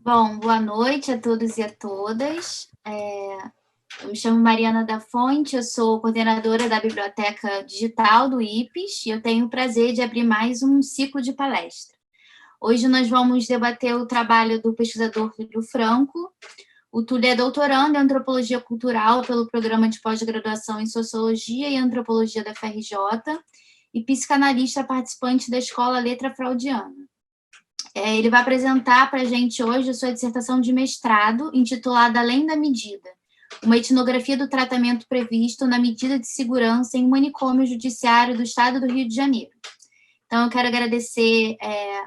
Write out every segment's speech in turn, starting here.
Bom, boa noite a todos e a todas. Eu me chamo Mariana da Fonte, eu sou coordenadora da Biblioteca Digital do IPES e eu tenho o prazer de abrir mais um ciclo de palestra. Hoje nós vamos debater o trabalho do pesquisador Túlio Franco. O Túlio é doutorando em Antropologia Cultural pelo Programa de Pós-Graduação em Sociologia e Antropologia da FRJ e psicanalista participante da Escola Letra Freudiana. Ele vai apresentar para a gente hoje a sua dissertação de mestrado, intitulada Além da Medida, uma etnografia do tratamento previsto na medida de segurança em um manicômio judiciário do Estado do Rio de Janeiro. Então, eu quero agradecer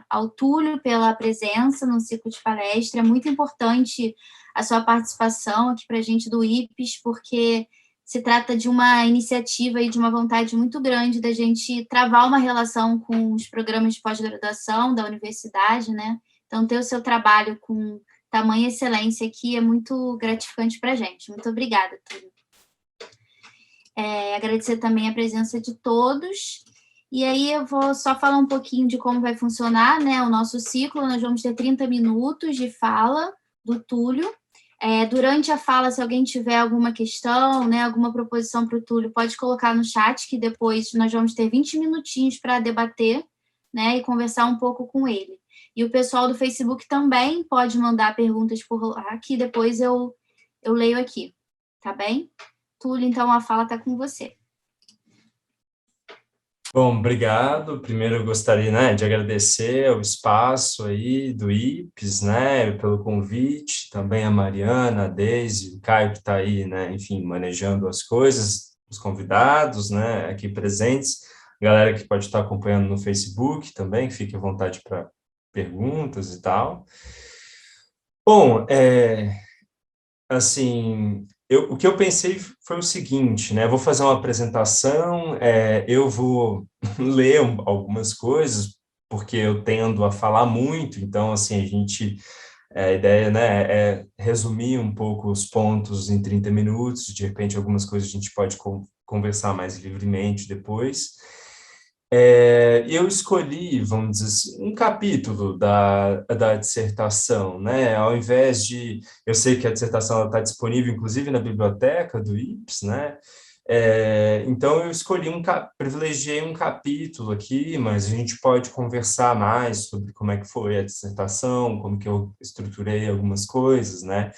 ao Túlio pela presença no ciclo de palestra. É muito importante a sua participação aqui para a gente do IPES, porque se trata de uma iniciativa e de uma vontade muito grande da gente travar uma relação com os programas de pós-graduação da universidade, né? Então, ter o seu trabalho com tamanha excelência aqui é muito gratificante para a gente. Muito obrigada, Túlio. Agradecer também a presença de todos. E aí eu vou só falar um pouquinho de como vai funcionar, né, o nosso ciclo. Nós vamos ter 30 minutos de fala do Túlio. Durante a fala, se alguém tiver alguma questão, né, alguma proposição para o Túlio, pode colocar no chat, que depois nós vamos ter 20 minutinhos para debater, né, e conversar um pouco com ele. E o pessoal do Facebook também pode mandar perguntas por lá, que depois eu leio aqui, tá bem? Túlio, então a fala está com você. Bom, obrigado. Primeiro eu gostaria, né, de agradecer o espaço aí do IPES, né, pelo convite, também a Mariana, a Deise, o Caio que está aí, né, enfim, manejando as coisas, os convidados, né, aqui presentes, a galera que pode estar acompanhando no Facebook também, fique à vontade para perguntas e tal. Bom, assim, o que eu pensei foi o seguinte, né? Vou fazer uma apresentação, eu vou ler algumas coisas, porque eu tendo a falar muito, então, assim, a ideia, né, é resumir um pouco os pontos em 30 minutos, de repente algumas coisas a gente pode conversar mais livremente depois. Eu escolhi, vamos dizer assim, um capítulo da dissertação, né? Ao invés de... Eu sei que a dissertação está disponível, inclusive, na biblioteca do IPES, né? Então, eu escolhi privilegiei um capítulo aqui, mas a gente pode conversar mais sobre como é que foi a dissertação, como que eu estruturei algumas coisas, né?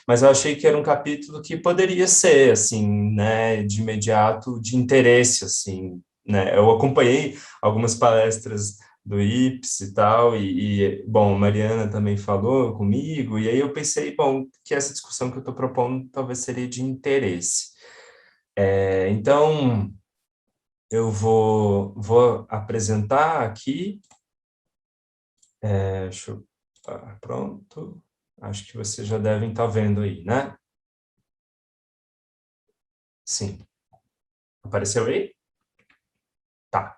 Mas eu achei que era um capítulo que poderia ser, assim, né, de imediato, de interesse, assim, né? Eu acompanhei algumas palestras do IPES e tal, bom, a Mariana também falou comigo, e aí eu pensei, bom, que essa discussão que eu estou propondo talvez seria de interesse. Então, eu vou apresentar aqui, pronto, acho que vocês já devem estar vendo aí, né? Sim. Apareceu aí? Tá.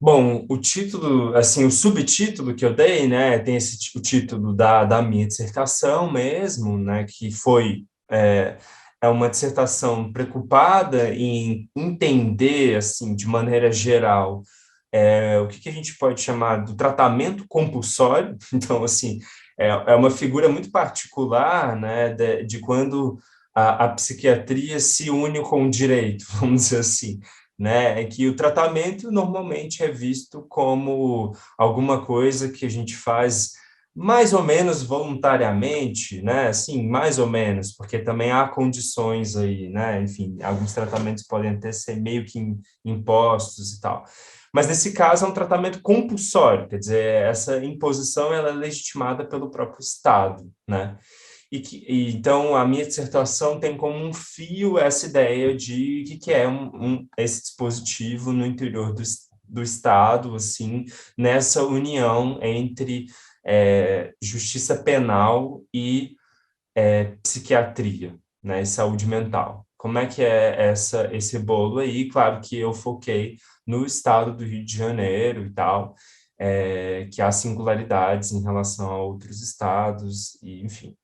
Bom, o título, assim, o subtítulo que eu dei, né, tem o título da minha dissertação mesmo, né, que foi uma dissertação preocupada em entender, assim, de maneira geral, o que a gente pode chamar do tratamento compulsório. Então, assim, é uma figura muito particular, né, de quando a psiquiatria se une com o direito, vamos dizer assim, né, é que o tratamento normalmente é visto como alguma coisa que a gente faz mais ou menos voluntariamente, né, assim, mais ou menos, porque também há condições aí, né, enfim, alguns tratamentos podem até ser meio que impostos e tal. Mas nesse caso é um tratamento compulsório, quer dizer, essa imposição ela é legitimada pelo próprio Estado, né? Então, a minha dissertação tem como um fio essa ideia de que é esse dispositivo no interior do Estado, assim, nessa união entre justiça penal e psiquiatria, né, e saúde mental. Como é que é esse bolo aí? Claro que eu foquei no estado do Rio de Janeiro e tal, que há singularidades em relação a outros estados, e enfim.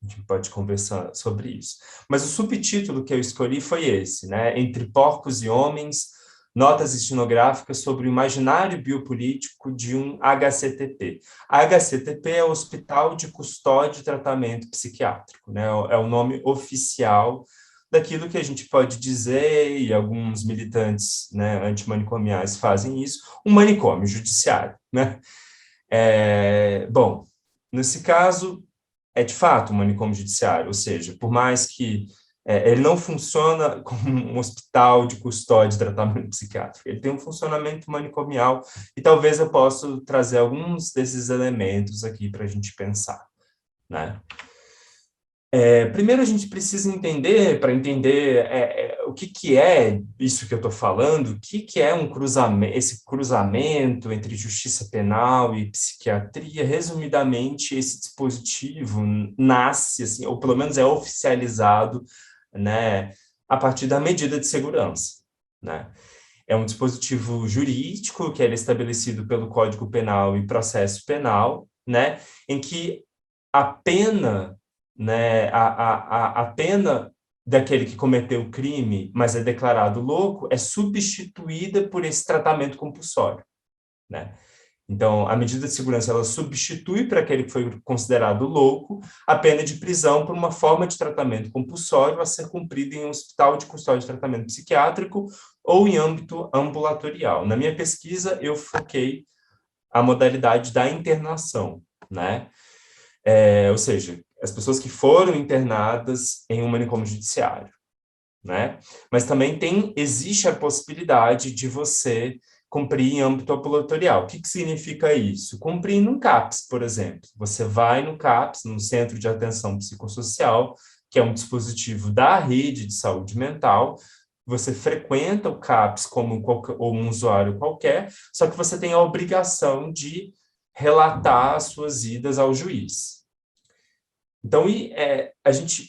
A gente pode conversar sobre isso. Mas o subtítulo que eu escolhi foi esse, né? Entre Porcos e Homens, notas estinográficas sobre o imaginário biopolítico de um HCTP. HCTP é o Hospital de Custódia e Tratamento Psiquiátrico, né? É o nome oficial daquilo que a gente pode dizer, e alguns militantes, né, antimanicomiais fazem isso, um manicômio judiciário, né? Bom, nesse caso, é de fato um manicômio judiciário, ou seja, por mais que ele não funciona como um hospital de custódia e tratamento psiquiátrico, ele tem um funcionamento manicomial, e talvez eu possa trazer alguns desses elementos aqui para a gente pensar, né? Primeiro a gente precisa entender, para entender o que é isso que eu estou falando, o que é esse cruzamento entre justiça penal e psiquiatria. Resumidamente, esse dispositivo nasce, assim, ou pelo menos é oficializado, né, a partir da medida de segurança, né? É um dispositivo jurídico que é estabelecido pelo Código Penal e Processo Penal, né, em que a pena, né, a pena daquele que cometeu o crime, mas é declarado louco, é substituída por esse tratamento compulsório, né? Então, a medida de segurança, ela substitui para aquele que foi considerado louco a pena de prisão por uma forma de tratamento compulsório a ser cumprida em um hospital de custódia de tratamento psiquiátrico ou em âmbito ambulatorial. Na minha pesquisa, eu foquei a modalidade da internação, né? Ou seja, as pessoas que foram internadas em um manicômio judiciário, né? Mas também existe a possibilidade de você cumprir em âmbito ambulatorial. O que significa isso? Cumprir num CAPS, por exemplo. Você vai no CAPS, no Centro de Atenção Psicossocial, que é um dispositivo da rede de saúde mental. Você frequenta o CAPS como ou um usuário qualquer, só que você tem a obrigação de relatar as suas idas ao juiz. Então,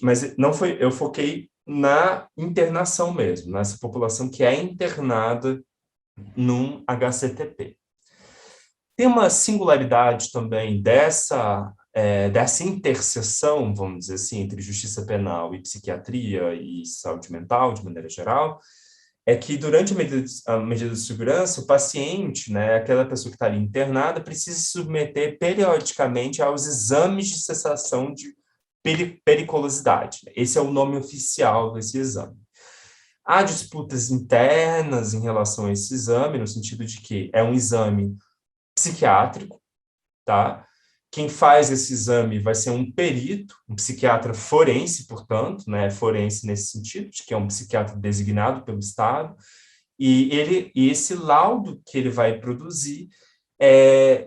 mas não foi, eu foquei na internação mesmo, nessa população que é internada num HCTP. Tem uma singularidade também dessa interseção, vamos dizer assim, entre justiça penal e psiquiatria e saúde mental, de maneira geral, é que durante a medida de segurança, o paciente, né, aquela pessoa que está ali internada, precisa se submeter periodicamente aos exames de cessação de periculosidade. Esse é o nome oficial desse exame. Há disputas internas em relação a esse exame, no sentido de que é um exame psiquiátrico, tá? Quem faz esse exame vai ser um perito, um psiquiatra forense, portanto, né? Forense nesse sentido, de que é um psiquiatra designado pelo Estado, e esse laudo que ele vai produzir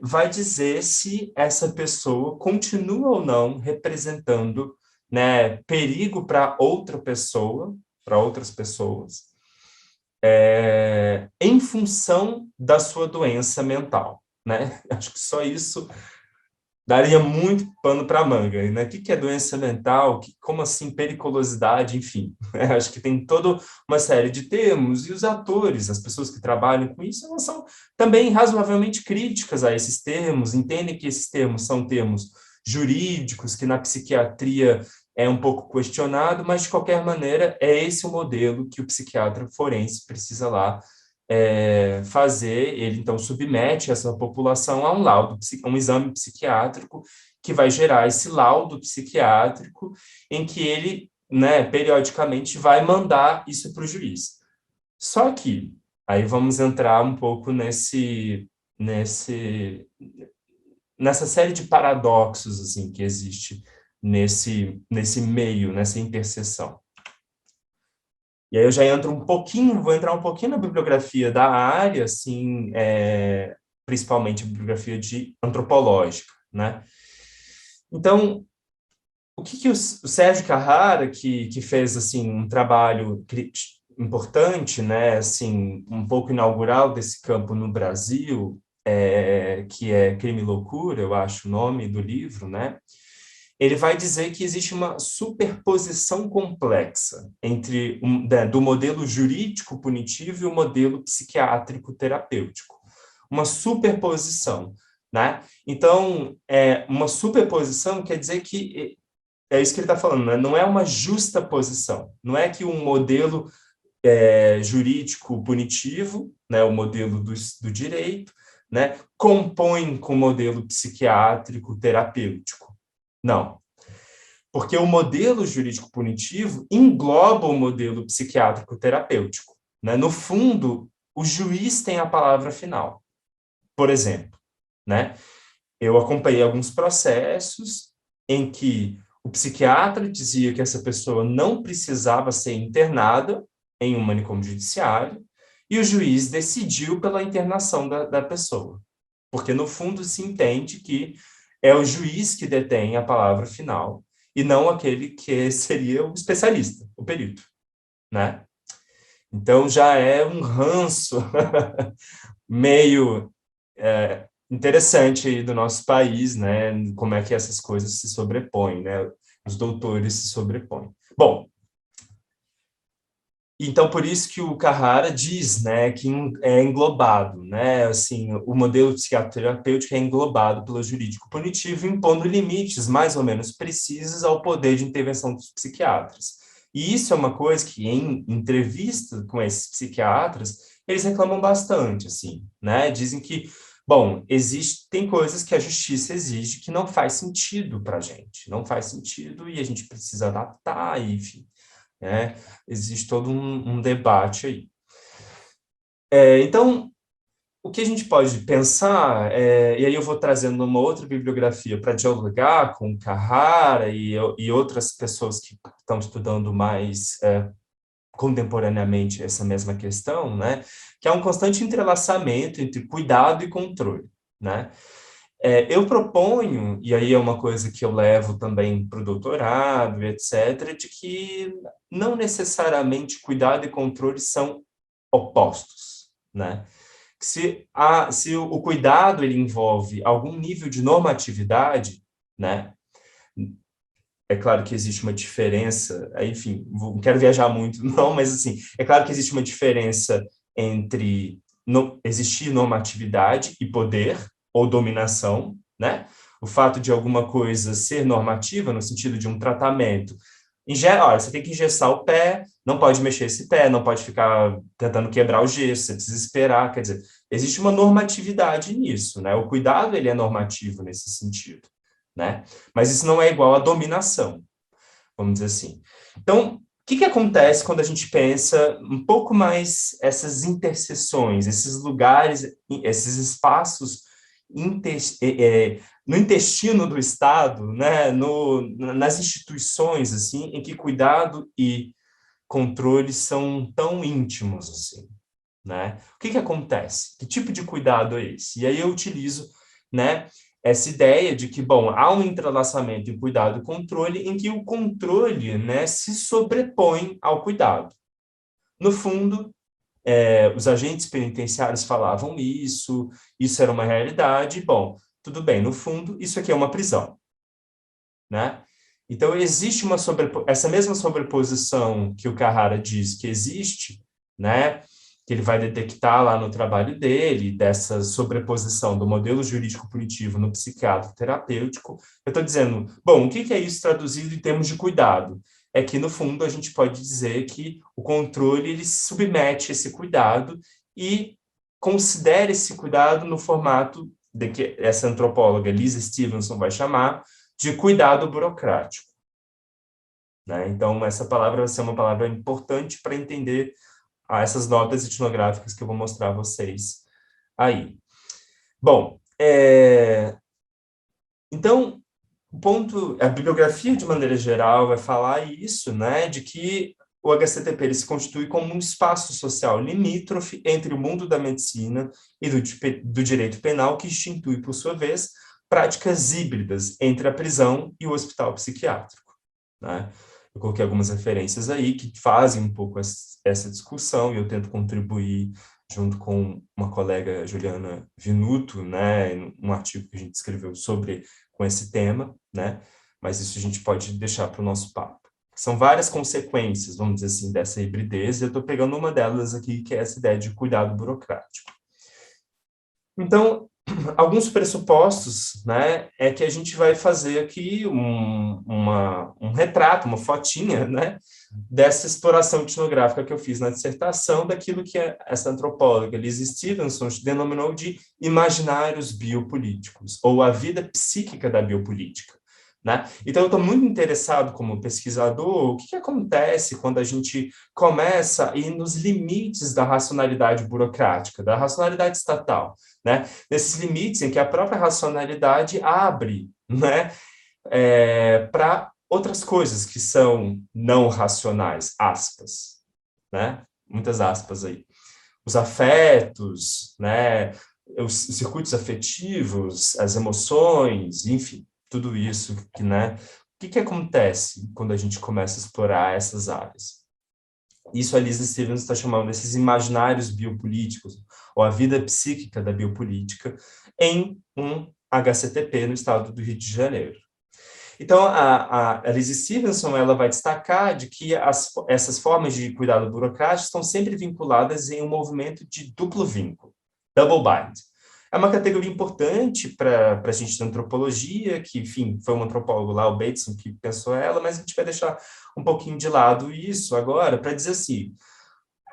vai dizer se essa pessoa continua ou não representando, né, perigo para outra pessoa, para outras pessoas, em função da sua doença mental, né? Acho que só isso daria muito pano para manga, né? O que é doença mental? Como assim periculosidade? Enfim, acho que tem toda uma série de termos, e os atores, as pessoas que trabalham com isso, elas são também razoavelmente críticas a esses termos, entendem que esses termos são termos jurídicos, que na psiquiatria é um pouco questionado, mas, de qualquer maneira, é esse o modelo que o psiquiatra forense precisa lá fazer. Ele, então, submete essa população a um laudo, a um exame psiquiátrico, que vai gerar esse laudo psiquiátrico, em que ele, né, periodicamente vai mandar isso para o juiz. Só que, aí vamos entrar um pouco nessa série de paradoxos, assim, que existe nesse meio, nessa interseção. E aí eu já vou entrar um pouquinho na bibliografia da área, assim, principalmente bibliografia antropológica, né? Então, o que o Sérgio Carrara, que fez, assim, um trabalho importante, né, assim, um pouco inaugural desse campo no Brasil, que é Crime e Loucura, eu acho o nome do livro, né? Ele vai dizer que existe uma superposição complexa entre do modelo jurídico punitivo e o modelo psiquiátrico terapêutico. Uma superposição, né? Então, uma superposição quer dizer que é isso que ele está falando, né? Não é uma justa posição. Não é que um modelo jurídico punitivo, né, o modelo do direito, né, compõe com o modelo psiquiátrico terapêutico. Não, porque o modelo jurídico punitivo engloba o modelo psiquiátrico terapêutico, né? No fundo, o juiz tem a palavra final. Por exemplo, né, eu acompanhei alguns processos em que o psiquiatra dizia que essa pessoa não precisava ser internada em um manicômio judiciário, e o juiz decidiu pela internação da pessoa. Porque, no fundo, se entende que é o juiz que detém a palavra final, e não aquele que seria o especialista, o perito, né? Então, já é um ranço meio interessante aí do nosso país, né? Como é que essas coisas se sobrepõem, né? Os doutores se sobrepõem. Bom, então por isso que o Carrara diz, né, que é englobado, né? Assim, o modelo psicoterapêutico é englobado pelo jurídico punitivo, impondo limites mais ou menos precisos ao poder de intervenção dos psiquiatras. E isso é uma coisa que, em entrevista com esses psiquiatras, eles reclamam bastante, assim, né? Dizem que, bom, tem coisas que a justiça exige que não faz sentido para a gente, não faz sentido e a gente precisa adaptar, enfim, né? Existe todo um debate aí. Então, o que a gente pode pensar, e aí eu vou trazendo uma outra bibliografia para dialogar com Carrara e outras pessoas que estão estudando mais contemporaneamente essa mesma questão, né? Que é um constante entrelaçamento entre cuidado e controle, né? Eu proponho, e aí é uma coisa que eu levo também para o doutorado, etc., de que não necessariamente cuidado e controle são opostos, né? Se o cuidado ele envolve algum nível de normatividade, né? É claro que existe uma diferença, enfim, não quero viajar muito, não, mas assim, é claro que existe uma diferença entre existir normatividade e poder ou dominação, né? O fato de alguma coisa ser normativa, no sentido de um tratamento, olha, você tem que engessar o pé, não pode mexer esse pé, não pode ficar tentando quebrar o gesso, você precisa esperar, quer dizer, existe uma normatividade nisso, né? O cuidado, ele é normativo nesse sentido, né? Mas isso não é igual à dominação, vamos dizer assim. Então, o que acontece quando a gente pensa um pouco mais essas interseções, esses lugares, esses espaços no intestino do Estado, né, nas instituições, assim, em que cuidado e controle são tão íntimos, assim, né? O que acontece? Que tipo de cuidado é esse? E aí eu utilizo, né, essa ideia de que, bom, há um entrelaçamento em cuidado e controle, em que o controle, né, se sobrepõe ao cuidado. No fundo, os agentes penitenciários falavam isso era uma realidade, bom, tudo bem, no fundo, isso aqui é uma prisão, né? Então, existe essa mesma sobreposição que o Carrara diz que existe, né? Que ele vai detectar lá no trabalho dele, dessa sobreposição do modelo jurídico punitivo no psiquiatra terapêutico. Eu estou dizendo, bom, o que é isso traduzido em termos de cuidado? É que, no fundo, a gente pode dizer que o controle ele se submete a esse cuidado e considera esse cuidado no formato de que essa antropóloga Lisa Stevenson vai chamar de cuidado burocrático, né? Então, essa palavra vai ser uma palavra importante para entender essas notas etnográficas que eu vou mostrar a vocês aí. Bom, então, a bibliografia, de maneira geral, vai falar isso, né, de que o HCTP ele se constitui como um espaço social limítrofe entre o mundo da medicina e do direito penal, que institui, por sua vez, práticas híbridas entre a prisão e o hospital psiquiátrico, né? Eu coloquei algumas referências aí que fazem um pouco essa discussão e eu tento contribuir junto com uma colega, Juliana Vinuto, né, um artigo que a gente escreveu com esse tema, né? Mas isso a gente pode deixar para o nosso papo. São várias consequências, vamos dizer assim, dessa hibridez, e eu estou pegando uma delas aqui, que é essa ideia de cuidado burocrático. Então, alguns pressupostos, né, é que a gente vai fazer aqui um retrato, uma fotinha, né, dessa exploração etnográfica que eu fiz na dissertação, daquilo que essa antropóloga Liz Stevenson denominou de imaginários biopolíticos, ou a vida psíquica da biopolítica. Né? Então, eu estou muito interessado como pesquisador, o que acontece quando a gente começa a ir nos limites da racionalidade burocrática, da racionalidade estatal, né? Nesses limites em que a própria racionalidade abre, né, para outras coisas que são não racionais, aspas, né? Muitas aspas aí. Os afetos, né? Os circuitos afetivos, as emoções, enfim, tudo isso que, né? O que acontece quando a gente começa a explorar essas áreas? Isso a Liz Stevens está chamando desses imaginários biopolíticos, ou a vida psíquica da biopolítica, em um HCTP no estado do Rio de Janeiro. Então, a Liz Stevenson ela vai destacar de que essas formas de cuidado burocrático estão sempre vinculadas em um movimento de duplo vínculo, double bind. É uma categoria importante para a gente da antropologia, que, enfim, foi um antropólogo lá, o Bateson, que pensou ela, mas a gente vai deixar um pouquinho de lado isso agora, para dizer assim,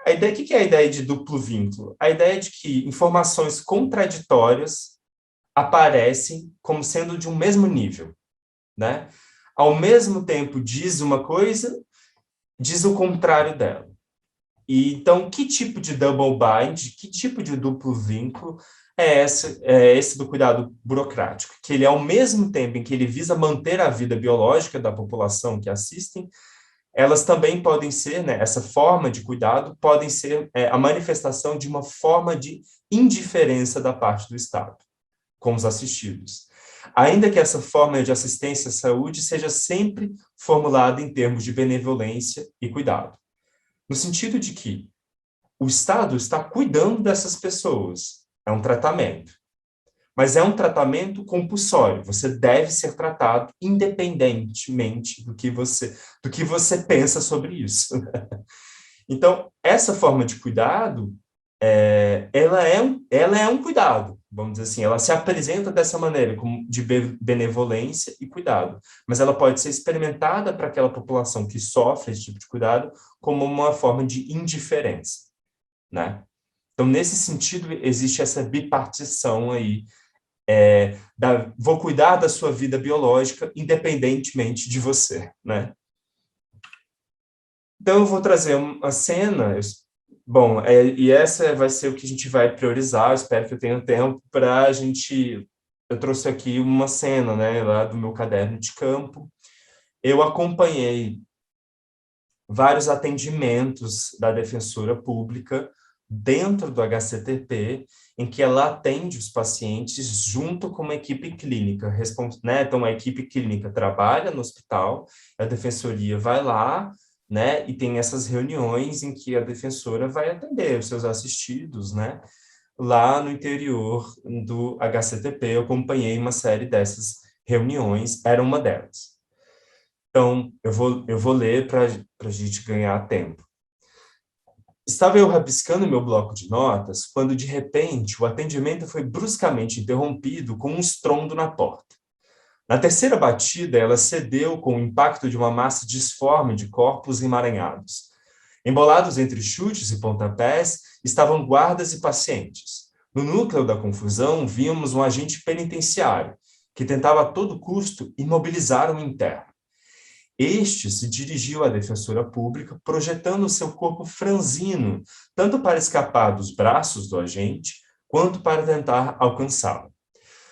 a ideia, o que é a ideia de duplo vínculo? A ideia de que informações contraditórias aparecem como sendo de um mesmo nível, né? Ao mesmo tempo diz uma coisa, diz o contrário dela. E então, que tipo de double bind, que tipo de duplo vínculo é esse do cuidado burocrático? Que ele, ao mesmo tempo em que ele visa manter a vida biológica da população que assistem, elas também podem ser, né, essa forma de cuidado, podem ser a manifestação de uma forma de indiferença da parte do Estado com os assistidos. Ainda que essa forma de assistência à saúde seja sempre formulada em termos de benevolência e cuidado. No sentido de que o Estado está cuidando dessas pessoas. É um tratamento. Mas é um tratamento compulsório. Você deve ser tratado independentemente do que você pensa sobre isso. Então, essa forma de cuidado, ela é um cuidado, vamos dizer assim, ela se apresenta dessa maneira, como de benevolência e cuidado, mas ela pode ser experimentada para aquela população que sofre esse tipo de cuidado como uma forma de indiferença, né? Então, nesse sentido, existe essa bipartição aí, vou cuidar da sua vida biológica independentemente de você, né? Então, eu vou trazer uma cena. Bom, e essa vai ser o que a gente vai priorizar. Eu espero que eu tenha tempo para a gente. Eu trouxe aqui uma cena, né, lá do meu caderno de campo. Eu acompanhei vários atendimentos da defensora pública dentro do HCTP, em que ela atende os pacientes junto com uma equipe clínica, né? Então, a equipe clínica trabalha no hospital, a defensoria vai lá, né? E tem essas reuniões em que a defensora vai atender os seus assistidos, né? Lá no interior do HCTP, eu acompanhei uma série dessas reuniões, era uma delas. Então, eu vou ler para a gente ganhar tempo. Estava eu rabiscando meu bloco de notas, quando, de repente, o atendimento foi bruscamente interrompido com um estrondo na porta. Na terceira batida, ela cedeu com o impacto de uma massa disforme de corpos emaranhados. Embolados entre chutes e pontapés, estavam guardas e pacientes. No núcleo da confusão, víamos um agente penitenciário, que tentava a todo custo imobilizar um interno. Este se dirigiu à defensora pública, projetando seu corpo franzino, tanto para escapar dos braços do agente, quanto para tentar alcançá-lo.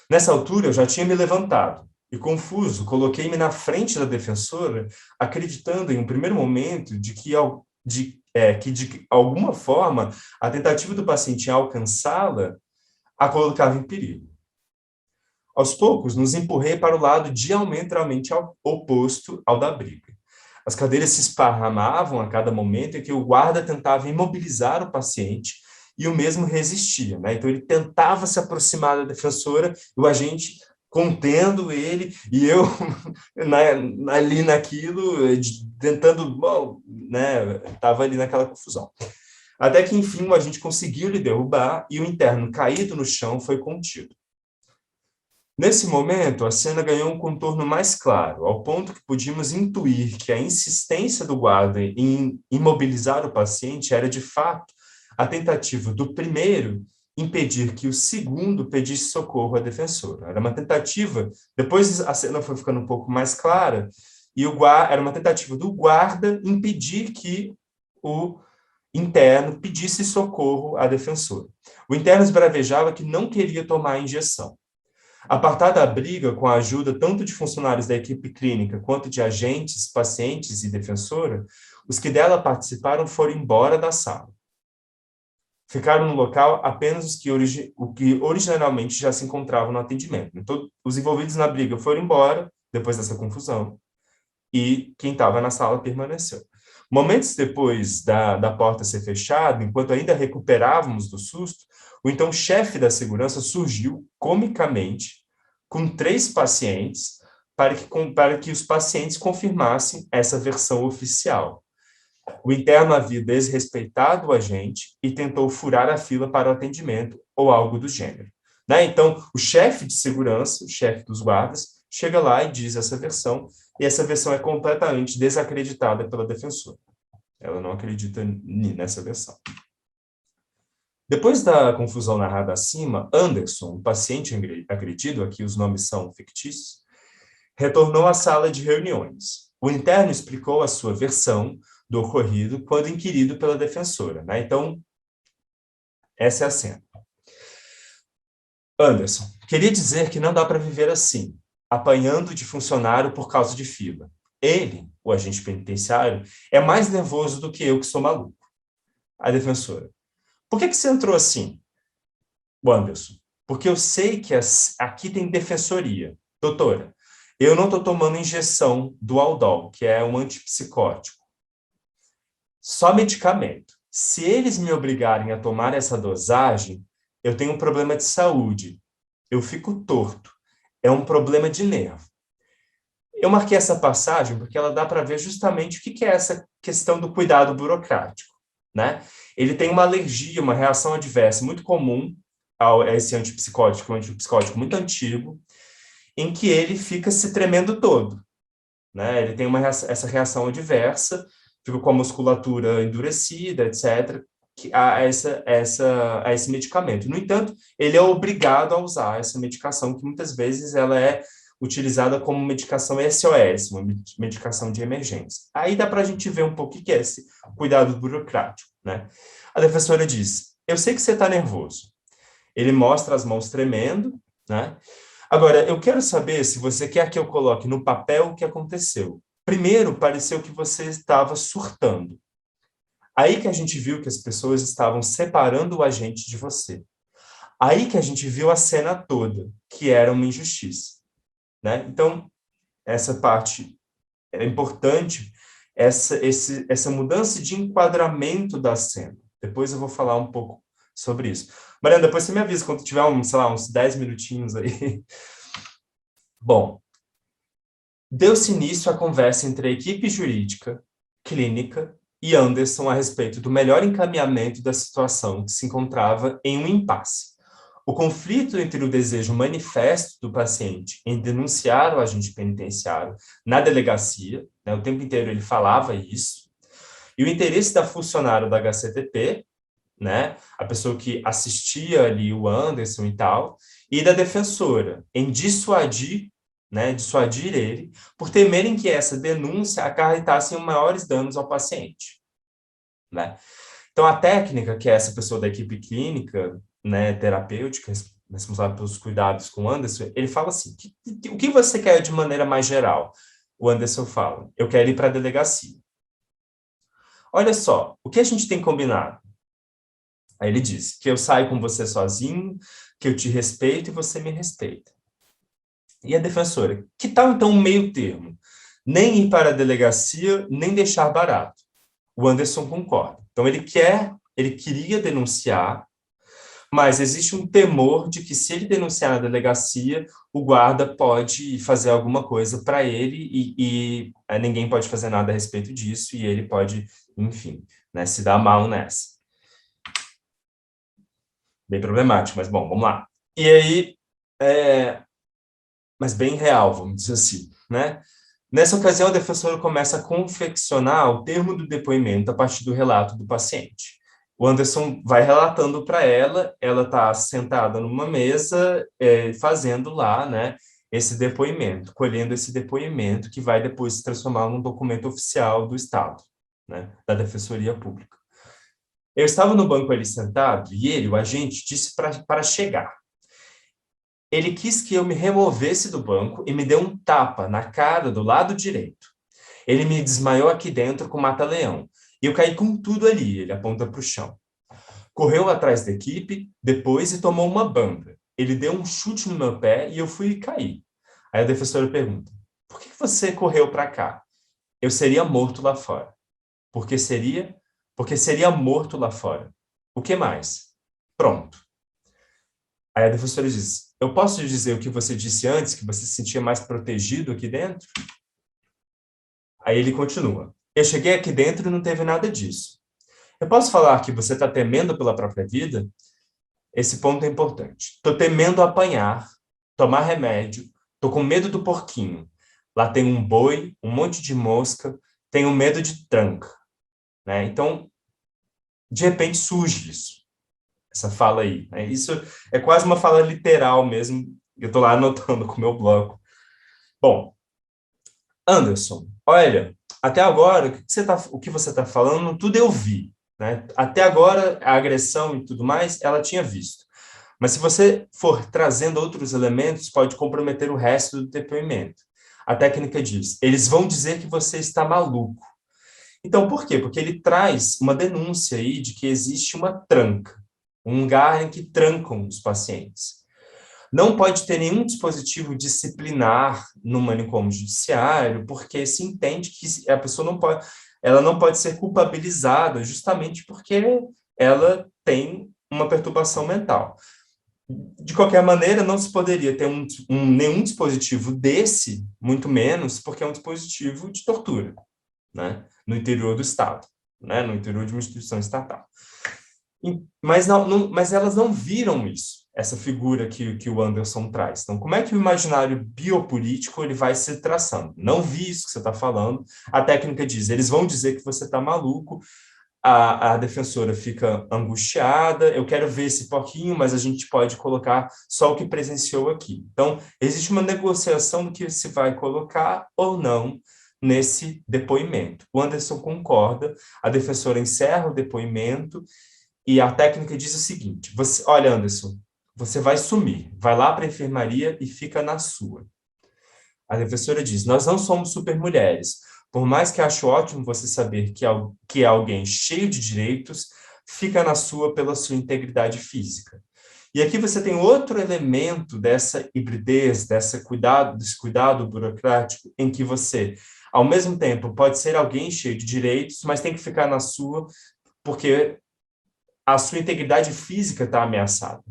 Nessa altura, eu já tinha me levantado, e, confuso, coloquei-me na frente da defensora, acreditando em um primeiro momento que, de alguma forma, a tentativa do paciente em alcançá-la a colocava em perigo. Aos poucos, nos empurrei para o lado diametralmente oposto ao da briga. As cadeiras se esparramavam a cada momento em que o guarda tentava imobilizar o paciente e o mesmo resistia, né? Então, ele tentava se aproximar da defensora, o agente contendo ele, e eu ali naquilo, tentando, bom, né? Estava ali naquela confusão. Até que, enfim, o agente conseguiu lhe derrubar e o interno, caído no chão, foi contido. Nesse momento, a cena ganhou um contorno mais claro, ao ponto que podíamos intuir que a insistência do guarda em imobilizar o paciente era, de fato, a tentativa do primeiro impedir que o segundo pedisse socorro à defensora. Era uma tentativa, depois a cena foi ficando um pouco mais clara, e era uma tentativa do guarda impedir que o interno pedisse socorro à defensora. O interno esbravejava que não queria tomar a injeção. Apartada a briga, com a ajuda tanto de funcionários da equipe clínica quanto de agentes, pacientes e defensora, os que dela participaram foram embora da sala. Ficaram no local apenas os que originalmente já se encontravam no atendimento. Então, os envolvidos na briga foram embora, depois dessa confusão, e quem estava na sala permaneceu. Momentos depois da porta ser fechada, enquanto ainda recuperávamos do susto, o então chefe da segurança surgiu, comicamente, com 3 pacientes, para que os pacientes confirmassem essa versão oficial. O interno havia desrespeitado o agente e tentou furar a fila para o atendimento, ou algo do gênero. Né? Então, o chefe de segurança, o chefe dos guardas, chega lá e diz essa versão, e essa versão é completamente desacreditada pela defensora. Ela não acredita nessa versão. Depois da confusão narrada acima, Anderson, o paciente agredido, aqui os nomes são fictícios, retornou à sala de reuniões. O interno explicou a sua versão do ocorrido quando inquirido pela defensora. Né? Então, essa é a cena. Anderson, queria dizer que não dá para viver assim, apanhando de funcionário por causa de fila. Ele, o agente penitenciário, é mais nervoso do que eu, que sou maluco. A defensora. Por que você entrou assim? O Anderson. Porque eu sei que aqui tem defensoria. Doutora, eu não estou tomando injeção do Aldol, que é um antipsicótico. Só medicamento. Se eles me obrigarem a tomar essa dosagem, eu tenho um problema de saúde. Eu fico torto. É um problema de nervo. Eu marquei essa passagem porque ela dá para ver justamente o que é essa questão do cuidado burocrático. Né? Ele tem uma alergia, uma reação adversa muito comum a esse antipsicótico, um antipsicótico muito antigo, em que ele fica se tremendo todo. Né? Ele tem essa reação adversa, fica com a musculatura endurecida, etc., a esse medicamento. No entanto, ele é obrigado a usar essa medicação, que muitas vezes ela é utilizada como medicação SOS, uma medicação de emergência. Aí dá para a gente ver um pouco o que é esse cuidado burocrático. Né? A defensora diz, eu sei que você está nervoso. Ele mostra as mãos tremendo, né? Agora, eu quero saber se você quer que eu coloque no papel o que aconteceu. Primeiro, pareceu que você estava surtando. Aí que a gente viu que as pessoas estavam separando o agente de você. Aí que a gente viu a cena toda, que era uma injustiça. Né? Então, essa parte é importante, essa mudança de enquadramento da cena. Depois eu vou falar um pouco sobre isso. Mariana, depois você me avisa quando tiver, sei lá, uns 10 minutinhos aí. Bom, deu-se início à conversa entre a equipe jurídica, clínica e Anderson a respeito do melhor encaminhamento da situação que se encontrava em um impasse. O conflito entre o desejo manifesto do paciente em denunciar o agente penitenciário na delegacia, né, o tempo inteiro ele falava isso, e o interesse da funcionária da HCTP, né, a pessoa que assistia ali o Anderson e tal, e da defensora em dissuadir, né, dissuadir ele, por temerem que essa denúncia acarretasse maiores danos ao paciente. Né? Então, a técnica, que é essa pessoa da equipe clínica, né, terapêutica, responsável pelos cuidados com o Anderson, ele fala assim, o que você quer de maneira mais geral? O Anderson fala, eu quero ir para a delegacia. Olha só, o que a gente tem combinado? Aí ele diz que eu saio com você sozinho, que eu te respeito e você me respeita. E a defensora, que tal então um meio termo? Nem ir para a delegacia, nem deixar barato. O Anderson concorda. Então ele queria denunciar, mas existe um temor de que se ele denunciar na delegacia, o guarda pode fazer alguma coisa para ele e ninguém pode fazer nada a respeito disso e ele pode, enfim, né, se dar mal nessa. Bem problemático, mas bom, vamos lá. E aí, mas bem real, vamos dizer assim, né? Nessa ocasião, a defensora começa a confeccionar o termo do depoimento a partir do relato do paciente. O Anderson vai relatando para ela está sentada numa mesa, fazendo lá, né, esse depoimento, colhendo esse depoimento que vai depois se transformar num documento oficial do Estado, né, da Defensoria Pública. Eu estava no banco ali sentado e ele, o agente, disse para chegar. Ele quis que eu me removesse do banco e me deu um tapa na cara do lado direito. Ele me desmaiou aqui dentro com mata-leão. E eu caí com tudo ali, ele aponta para o chão. Correu atrás da equipe, depois e tomou uma banda. Ele deu um chute no meu pé e eu fui cair. Aí a defensora pergunta, por que você correu para cá? Eu seria morto lá fora. Por que seria? Porque seria morto lá fora. O que mais? Pronto. Aí a defensora diz, eu posso te dizer o que você disse antes, que você se sentia mais protegido aqui dentro? Aí ele continua, eu cheguei aqui dentro e não teve nada disso. Eu posso falar que você está temendo pela própria vida? Esse ponto é importante. Estou temendo apanhar, tomar remédio, estou com medo do porquinho. Lá tem um boi, um monte de mosca, tenho medo de tranca. Né? Então, de repente surge isso. Essa fala aí. Né? Isso é quase uma fala literal mesmo. Eu estou lá anotando com o meu bloco. Bom, Anderson, olha, até agora, o que você está falando, tudo eu vi. Né? Até agora, a agressão e tudo mais, ela tinha visto. Mas se você for trazendo outros elementos, pode comprometer o resto do depoimento. A técnica diz, eles vão dizer que você está maluco. Então, por quê? Porque ele traz uma denúncia aí de que existe uma tranca, um lugar em que trancam os pacientes. Não pode ter nenhum dispositivo disciplinar no manicômio judiciário, porque se entende que a pessoa ela não pode ser culpabilizada justamente porque ela tem uma perturbação mental. De qualquer maneira, não se poderia ter nenhum dispositivo desse, muito menos, porque é um dispositivo de tortura, né, no interior do Estado, né, no interior de uma instituição estatal. Mas elas não viram isso, essa figura que o Anderson traz. Então, como é que o imaginário biopolítico ele vai se traçando? Não vi isso que você está falando. A técnica diz, eles vão dizer que você está maluco, a defensora fica angustiada, eu quero ver esse pouquinho, mas a gente pode colocar só o que presenciou aqui. Então, existe uma negociação do que se vai colocar ou não nesse depoimento. O Anderson concorda, a defensora encerra o depoimento e a técnica diz o seguinte, olha, Anderson, você vai sumir, vai lá para a enfermaria e fica na sua. A defensora diz, nós não somos supermulheres. Por mais que acho ótimo você saber que é alguém cheio de direitos, fica na sua pela sua integridade física. E aqui você tem outro elemento dessa hibridez, desse cuidado burocrático, em que você, ao mesmo tempo, pode ser alguém cheio de direitos, mas tem que ficar na sua, porque a sua integridade física está ameaçada.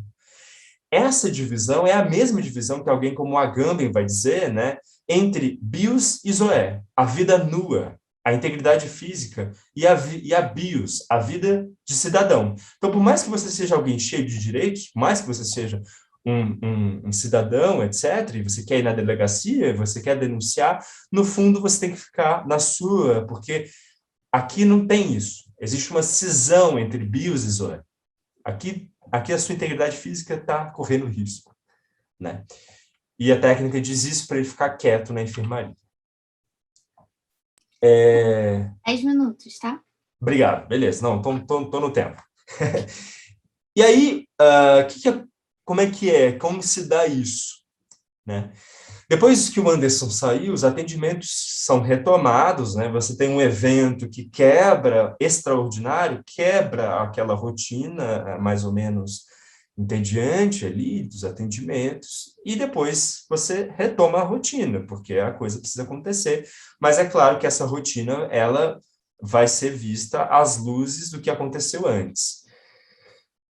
Essa divisão é a mesma divisão que alguém como Agamben vai dizer, né, entre bios e zoé, a vida nua, a integridade física, e a bios, a vida de cidadão. Então, por mais que você seja alguém cheio de direitos, por mais que você seja um cidadão, etc., e você quer ir na delegacia, você quer denunciar, no fundo você tem que ficar na sua, porque aqui não tem isso. Existe uma cisão entre bios e zoé. Aqui a sua integridade física está correndo risco, né? E a técnica diz isso para ele ficar quieto na enfermaria. 10 minutos, tá? Obrigado, beleza. Não, tô no tempo. E aí, como é que é? Como se dá isso? Né? Depois que o Anderson saiu, os atendimentos são retomados, né? Você tem um evento que extraordinário, quebra aquela rotina, mais ou menos entediante ali dos atendimentos, e depois você retoma a rotina, porque a coisa precisa acontecer. Mas é claro que essa rotina, ela vai ser vista às luzes do que aconteceu antes.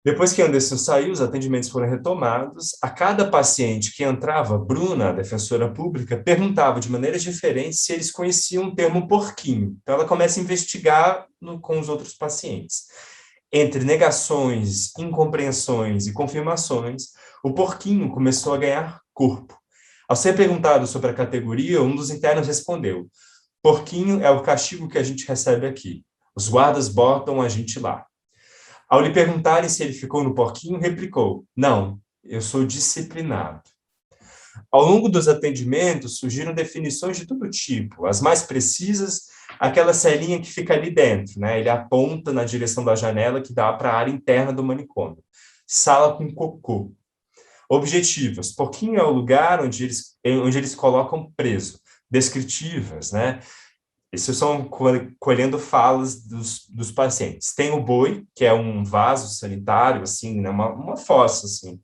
Depois que Anderson saiu, os atendimentos foram retomados. A cada paciente que entrava, Bruna, a defensora pública, perguntava de maneiras diferentes se eles conheciam o termo porquinho. Então, ela começa a investigar com os outros pacientes. Entre negações, incompreensões e confirmações, o porquinho começou a ganhar corpo. Ao ser perguntado sobre a categoria, um dos internos respondeu: porquinho é o castigo que a gente recebe aqui. Os guardas botam a gente lá. Ao lhe perguntarem se ele ficou no porquinho, replicou: não, eu sou disciplinado. Ao longo dos atendimentos, surgiram definições de todo tipo. As mais precisas, aquela celinha que fica ali dentro, né? Ele aponta na direção da janela que dá para a área interna do manicômio. Sala com cocô. Objetivas. Porquinho é o lugar onde eles colocam preso. Descritivas, né? Isso são colhendo falas dos pacientes. Tem o boi, que é um vaso sanitário, assim, né? Uma fossa, assim.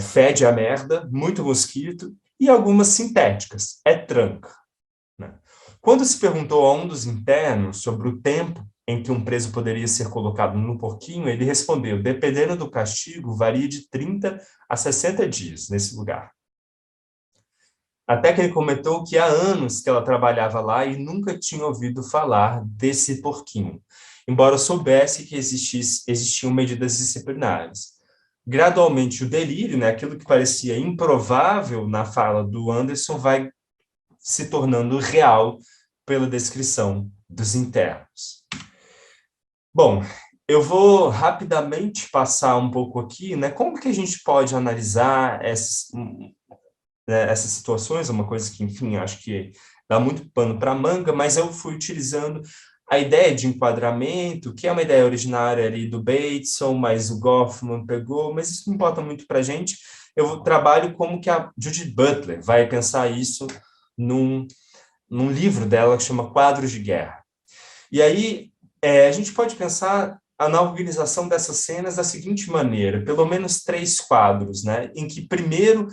Fede a merda, muito mosquito, e algumas sintéticas. É tranca. Né? Quando se perguntou a um dos internos sobre o tempo em que um preso poderia ser colocado no porquinho, ele respondeu: dependendo do castigo, varia de 30 a 60 dias nesse lugar. Até que ele comentou que há anos que ela trabalhava lá e nunca tinha ouvido falar desse porquinho, embora soubesse que existiam medidas disciplinares. Gradualmente, o delírio, né, aquilo que parecia improvável na fala do Anderson, vai se tornando real pela descrição dos internos. Bom, eu vou rapidamente passar um pouco aqui, né, como que a gente pode analisar essas situações, é uma coisa que, enfim, acho que dá muito pano para manga, mas eu fui utilizando a ideia de enquadramento, que é uma ideia originária ali do Bateson, mas o Goffman pegou, mas isso não importa muito para a gente. Eu trabalho como que a Judith Butler vai pensar isso num livro dela que chama Quadros de Guerra. E aí, a gente pode pensar na organização dessas cenas da seguinte maneira, pelo menos 3 quadros, né, em que primeiro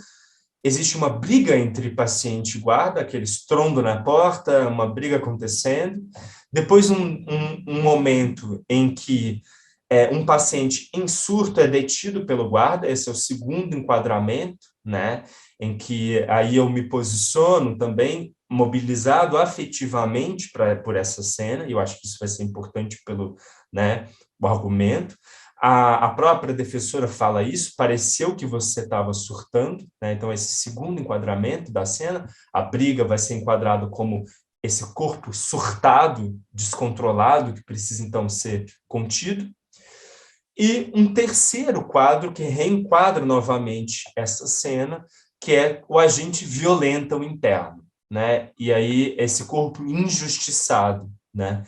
existe uma briga entre paciente e guarda, aquele estrondo na porta, uma briga acontecendo. Depois, um momento em que um paciente em surto é detido pelo guarda, esse é o segundo enquadramento, né? Em que aí eu me posiciono também mobilizado afetivamente por essa cena, e eu acho que isso vai ser importante pelo, né, o argumento. A própria defensora fala isso, pareceu que você estava surtando, né? Então, esse segundo enquadramento da cena, a briga vai ser enquadrado como esse corpo surtado, descontrolado, que precisa, então, ser contido. E um terceiro quadro que reenquadra novamente essa cena, que é o agente violenta o interno, né? E aí, esse corpo injustiçado, né?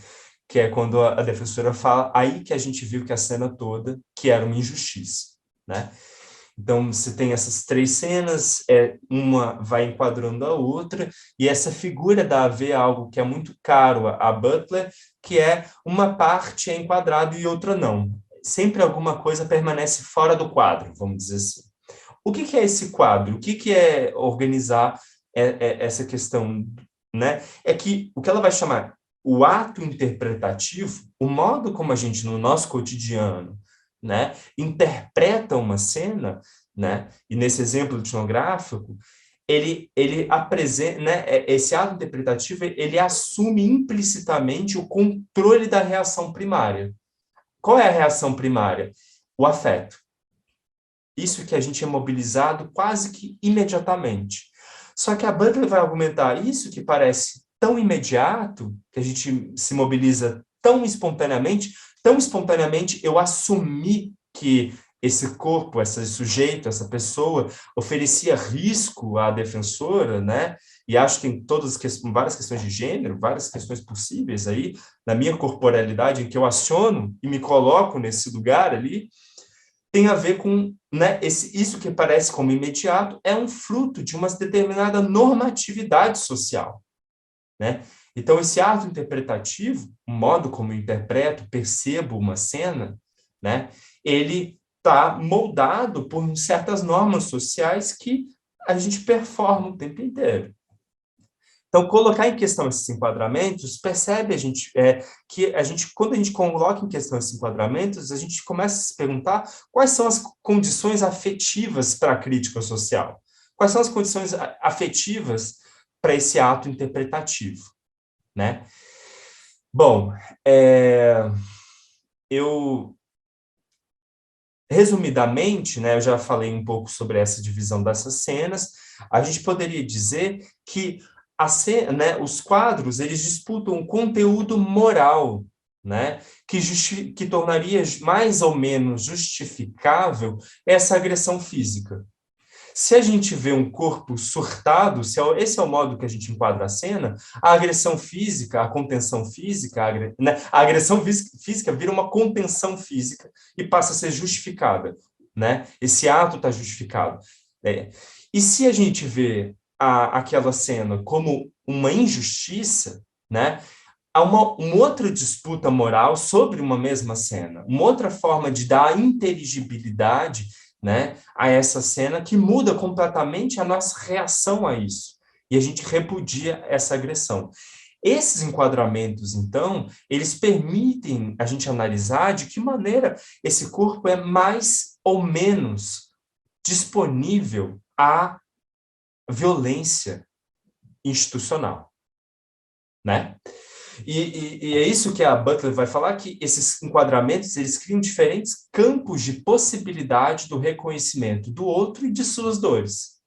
Que é quando a defensora fala, aí que a gente viu que a cena toda, que era uma injustiça, né? Então, você tem essas 3 cenas, uma vai enquadrando a outra, e essa figura dá a ver algo que é muito caro a Butler, que é uma parte é enquadrada e outra não. Sempre alguma coisa permanece fora do quadro, vamos dizer assim. O que é esse quadro? O que é organizar essa questão, né? É que o que ela vai chamar o ato interpretativo, o modo como a gente, no nosso cotidiano, né, interpreta uma cena, né, e nesse exemplo etnográfico, ele apresenta, né, esse ato interpretativo, ele assume implicitamente o controle da reação primária. Qual é a reação primária? O afeto. Isso que a gente é mobilizado quase que imediatamente. Só que a Butler vai argumentar isso que parece tão imediato, que a gente se mobiliza tão espontaneamente eu assumi que esse corpo, esse sujeito, essa pessoa oferecia risco à defensora, né? E acho que tem várias questões de gênero, várias questões possíveis aí, na minha corporalidade, em que eu aciono e me coloco nesse lugar ali, tem a ver com, né, isso que parece como imediato é um fruto de uma determinada normatividade social, né? Então, esse ato interpretativo, o modo como eu interpreto, percebo uma cena, né, ele está moldado por certas normas sociais que a gente performa o tempo inteiro. Então, colocar em questão esses enquadramentos, percebe que quando a gente coloca em questão esses enquadramentos, a gente começa a se perguntar quais são as condições afetivas para a crítica social, quais são as condições afetivas para esse ato interpretativo, né? Bom, eu resumidamente, né, eu já falei um pouco sobre essa divisão dessas cenas, A gente poderia dizer que né, os quadros, eles disputam um conteúdo moral, né, que tornaria mais ou menos justificável essa agressão física. Se a gente vê um corpo surtado, esse é o modo que a gente enquadra a cena, a agressão física, a contenção física, né, a agressão física vira uma contenção física e passa a ser justificada, né? Esse ato está justificado. E se a gente vê aquela cena como uma injustiça, né? Há uma outra disputa moral sobre uma mesma cena, uma outra forma de dar inteligibilidade, né, a essa cena que muda completamente a nossa reação a isso. E a gente repudia essa agressão. Esses enquadramentos, então, eles permitem a gente analisar de que maneira esse corpo é mais ou menos disponível à violência institucional, né? E é isso que a Butler vai falar, que esses enquadramentos, eles criam diferentes campos de possibilidade do reconhecimento do outro e de suas dores,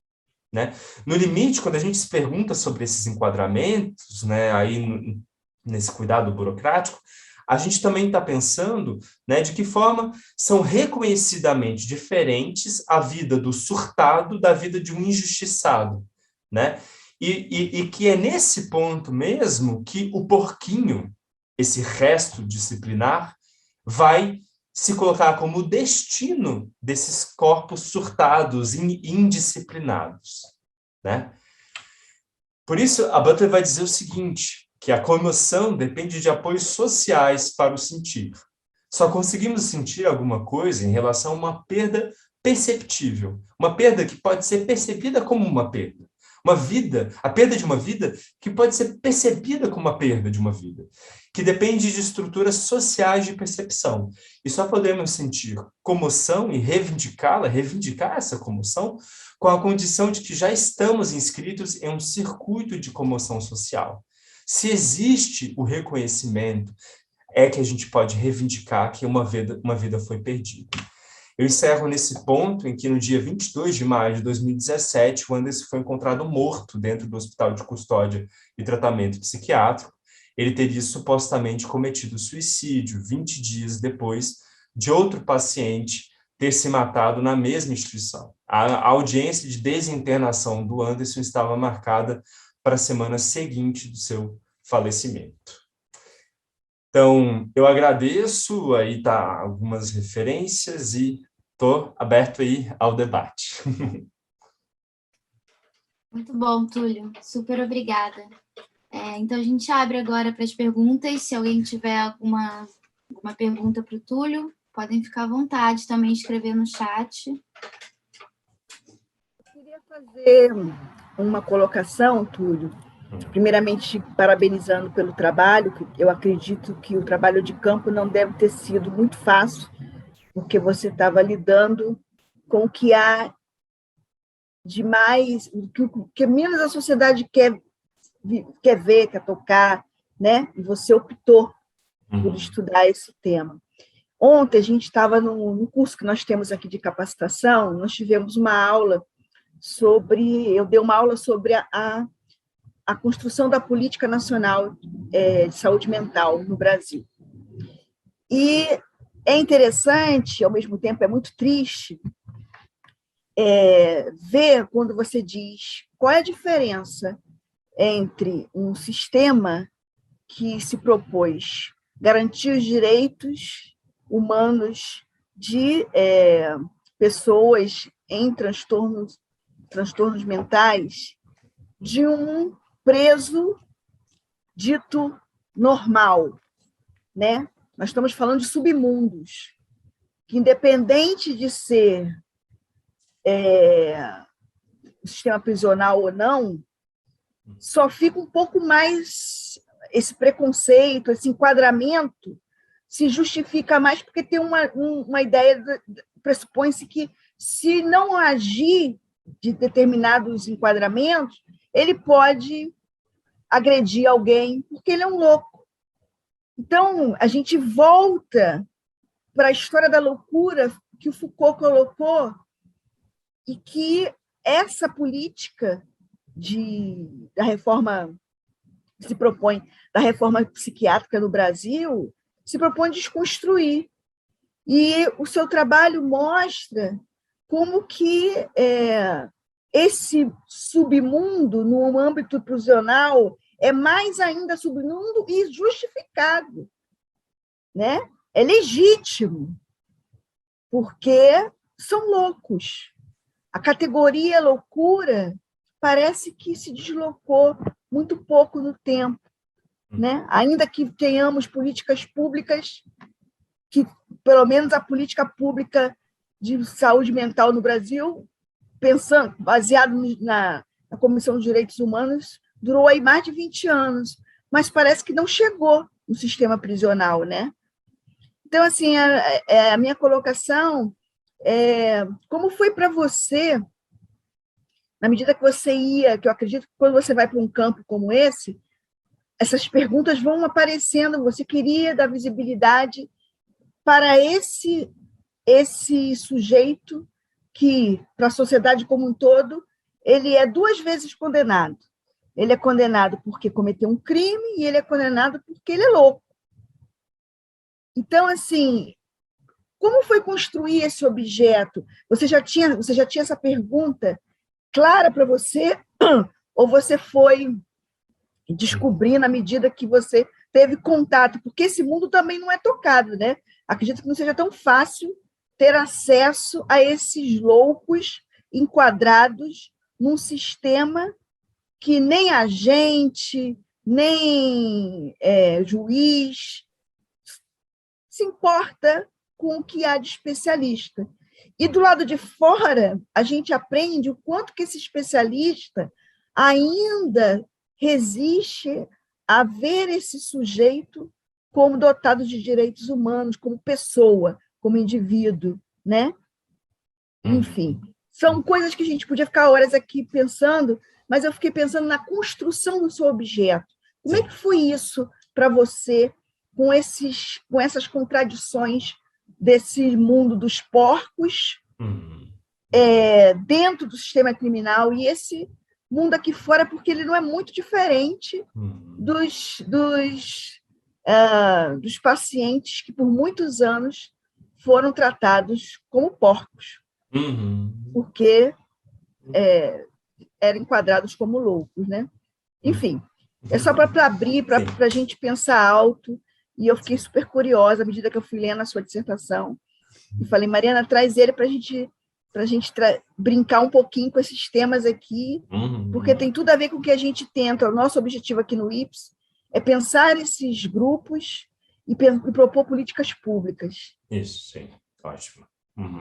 né? No limite, quando a gente se pergunta sobre esses enquadramentos, né, aí nesse cuidado burocrático, a gente também está pensando, né, de que forma são reconhecidamente diferentes a vida do surtado da vida de um injustiçado, né? E que é nesse ponto mesmo que o porquinho, esse resto disciplinar, vai se colocar como destino desses corpos surtados e indisciplinados, né? Por isso, a Butler vai dizer o seguinte, que a comoção depende de apoios sociais para o sentir. Só conseguimos sentir alguma coisa em relação a uma perda perceptível, uma perda que pode ser percebida como uma perda. Uma vida, a perda de uma vida que pode ser percebida como a perda de uma vida, que depende de estruturas sociais de percepção. E só podemos sentir comoção e reivindicá-la, reivindicar essa comoção, com a condição de que já estamos inscritos em um circuito de comoção social. Se existe o reconhecimento, é que a gente pode reivindicar que uma vida foi perdida. Eu encerro nesse ponto em que, no dia 22 de maio de 2017, o Anderson foi encontrado morto dentro do Hospital de Custódia e Tratamento Psiquiátrico. Ele teria supostamente cometido suicídio 20 dias depois de outro paciente ter se matado na mesma instituição. A audiência de desinternação do Anderson estava marcada para a semana seguinte do seu falecimento. Então, eu agradeço, aí tá algumas referências e estou aberto aí ao debate. Muito bom, Túlio. Super obrigada. Então, a gente abre agora para as perguntas. Se alguém tiver alguma pergunta para o Túlio, podem ficar à vontade também escrever no chat. Eu queria fazer uma colocação, Túlio. Primeiramente, parabenizando pelo trabalho, que eu acredito que o trabalho de campo não deve ter sido muito fácil, porque você estava lidando com o que há de mais, o que menos a sociedade quer ver, quer tocar, né? E você optou por estudar esse tema. Ontem, a gente estava no curso que nós temos aqui de capacitação, nós tivemos uma aula eu dei uma aula sobre a construção da política nacional de saúde mental no Brasil. E é interessante, ao mesmo tempo é muito triste, ver quando você diz qual é a diferença entre um sistema que se propôs garantir os direitos humanos de pessoas em transtornos mentais, de um preso dito normal, né? Nós estamos falando de submundos, que, independente de ser o sistema prisional ou não, só fica um pouco mais esse preconceito, esse enquadramento se justifica mais porque tem uma ideia, pressupõe-se que, se não agir de determinados enquadramentos, ele pode agredir alguém, porque ele é um louco. Então, a gente volta para a história da loucura que o Foucault colocou e que essa política da reforma se propõe, da reforma psiquiátrica no Brasil, se propõe desconstruir. E o seu trabalho mostra como que esse submundo, no âmbito prisional, é mais ainda submundo e justificado, né? É legítimo, porque são loucos. A categoria loucura parece que se deslocou muito pouco no tempo, né? Ainda que tenhamos políticas públicas, que pelo menos a política pública de saúde mental no Brasil, pensando, baseado na Comissão dos Direitos Humanos, durou aí mais de 20 anos, mas parece que não chegou no sistema prisional, né? Então, assim, a minha colocação é como foi para você, na medida que você ia, que eu acredito que quando você vai para um campo como esse, essas perguntas vão aparecendo, você queria dar visibilidade para esse sujeito que, para a sociedade como um todo, ele é 2 vezes condenado. Ele é condenado porque cometeu um crime e ele é condenado porque ele é louco. Então, assim, como foi construir esse objeto? Você já tinha essa pergunta clara para você, ou você foi descobrindo à medida que você teve contato? Porque esse mundo também não é tocado, né? Acredito que não seja tão fácil ter acesso a esses loucos enquadrados num sistema que nem agente, nem juiz se importa com o que há de especialista. E do lado de fora, a gente aprende o quanto que esse especialista ainda resiste a ver esse sujeito como dotado de direitos humanos, como pessoa, como indivíduo, né? Enfim, são coisas que a gente podia ficar horas aqui pensando, mas eu fiquei pensando na construção do seu objeto. Como é que foi isso para você, com essas contradições desse mundo dos porcos, dentro do sistema criminal, e esse mundo aqui fora, porque ele não é muito diferente dos pacientes que, por muitos anos, foram tratados como porcos, porque eram enquadrados como loucos, né? Enfim, é só para abrir, para a gente pensar alto, e eu fiquei super curiosa à medida que eu fui lendo a sua dissertação, e falei, Mariana, traz ele para a gente brincar um pouquinho com esses temas aqui, porque tem tudo a ver com o que a gente tenta. O nosso objetivo aqui no IPS é pensar esses grupos e propor políticas públicas. Isso, sim, ótimo.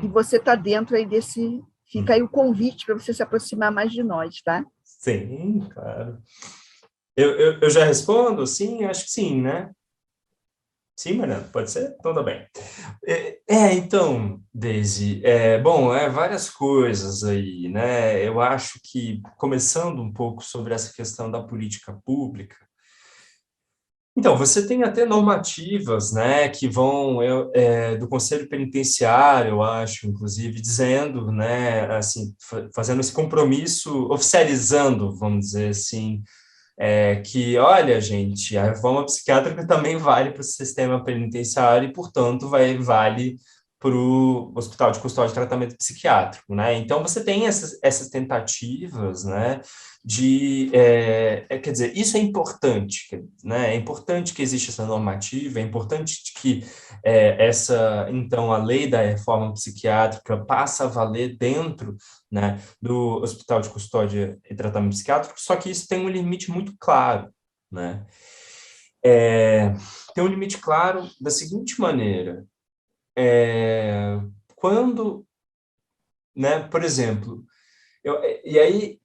E você está dentro aí desse... Fica aí o convite para você se aproximar mais de nós, tá? Sim, claro. Eu já respondo? Sim, acho que sim, né? Sim, Mariana, pode ser? Então tá bem. Então, Daisy, várias coisas aí, né? Eu acho que, começando um pouco sobre essa questão da política pública, então, você tem até normativas, né, que vão do Conselho Penitenciário, eu acho, inclusive, dizendo, né, assim, fazendo esse compromisso, oficializando, vamos dizer assim, que, olha, gente, a reforma psiquiátrica também vale para o sistema penitenciário e, portanto, vale para o Hospital de Custódia e Tratamento Psiquiátrico, né? Então, você tem essas tentativas, né, quer dizer, isso é importante, né? É importante que exista essa normativa, é importante que então, a lei da reforma psiquiátrica passa a valer dentro, né, do Hospital de Custódia e Tratamento Psiquiátrico, só que isso tem um limite muito claro, né? Tem um limite claro da seguinte maneira, quando, né, por exemplo, e aí,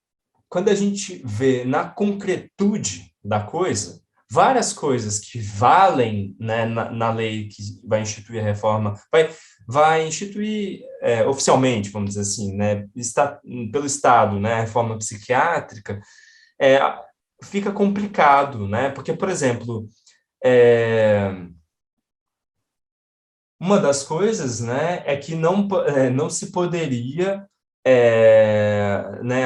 quando a gente vê na concretude da coisa, várias coisas que valem, né, na lei que vai instituir a reforma, vai instituir oficialmente, vamos dizer assim, né, pelo Estado, né, a reforma psiquiátrica, fica complicado, né, porque, por exemplo, uma das coisas, né, é que não se poderia né,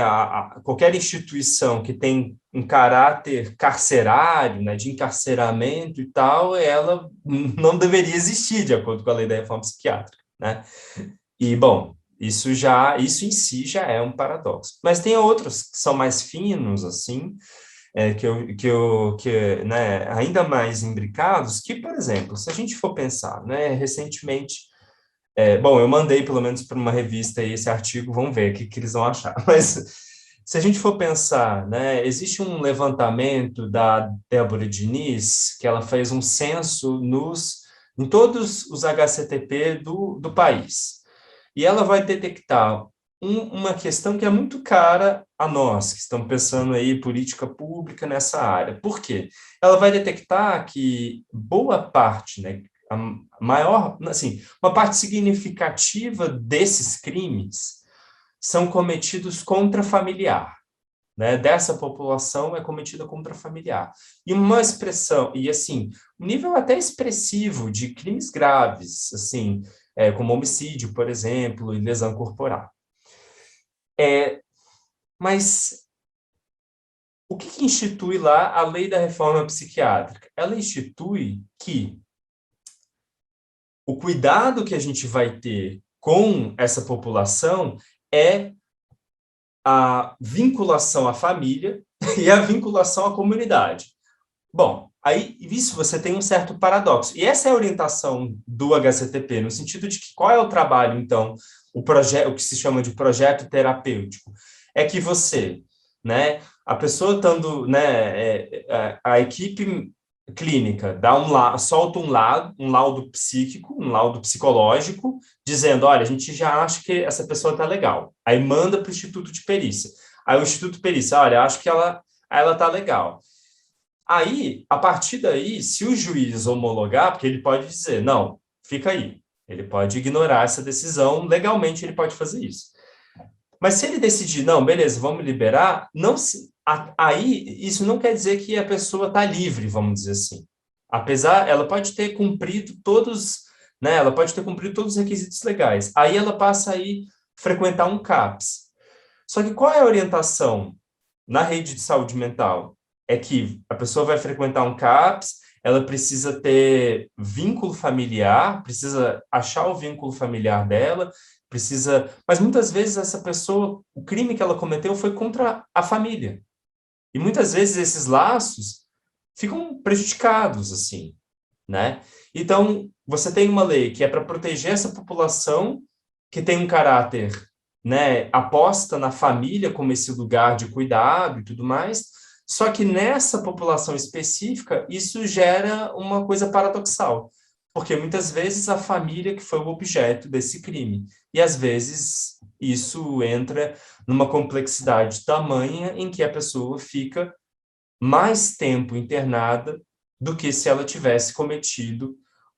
qualquer instituição que tem um caráter carcerário, né, de encarceramento e tal, ela não deveria existir, de acordo com a lei da reforma psiquiátrica, né? E, bom, isso em si já é um paradoxo. Mas tem outros que são mais finos, assim, né, ainda mais imbricados, que, por exemplo, se a gente for pensar, né, recentemente, bom, eu mandei pelo menos para uma revista aí esse artigo, vamos ver o que eles vão achar, mas se a gente for pensar, né, existe um levantamento da Débora Diniz, que ela fez um censo em todos os HCTP do país, e ela vai detectar uma questão que é muito cara a nós, que estamos pensando aí política pública nessa área. Por quê? Ela vai detectar que boa parte, né, a maior, assim, uma parte significativa desses crimes são cometidos contra familiar, né? Dessa população é cometida contra familiar. E uma expressão, e assim, um nível até expressivo de crimes graves, assim, como homicídio, por exemplo, e lesão corporal. Mas o que institui lá a lei da reforma psiquiátrica? Ela institui que o cuidado que a gente vai ter com essa população é a vinculação à família e a vinculação à comunidade. Bom, aí isso você tem um certo paradoxo. E essa é a orientação do HCTP, no sentido de que qual é o trabalho, então, o que se chama de projeto terapêutico? É que você, né, a pessoa estando, né, a equipe clínica solta um laudo psíquico, um laudo psicológico, dizendo, olha, a gente já acha que essa pessoa está legal. Aí manda para o Instituto de Perícia. Aí o Instituto de Perícia, olha, acho que ela está legal. Aí, a partir daí, se o juiz homologar, porque ele pode dizer, não, fica aí. Ele pode ignorar essa decisão, legalmente ele pode fazer isso. Mas se ele decidir, não, beleza, vamos liberar, aí isso não quer dizer que a pessoa está livre, vamos dizer assim. Apesar, ela pode ter cumprido todos, né, ela pode ter cumprido todos os requisitos legais. Aí ela passa a ir frequentar um CAPS. Só que qual é a orientação na rede de saúde mental? É que a pessoa vai frequentar um CAPS, ela precisa ter vínculo familiar, precisa achar o vínculo familiar dela, mas muitas vezes essa pessoa, o crime que ela cometeu foi contra a família. E muitas vezes esses laços ficam prejudicados, assim, né? Então, você tem uma lei que é para proteger essa população que tem um caráter, né, aposta na família como esse lugar de cuidado e tudo mais, só que nessa população específica, isso gera uma coisa paradoxal, porque muitas vezes a família que foi o objeto desse crime, e às vezes isso entra numa complexidade tamanha em que a pessoa fica mais tempo internada do que se ela tivesse cometido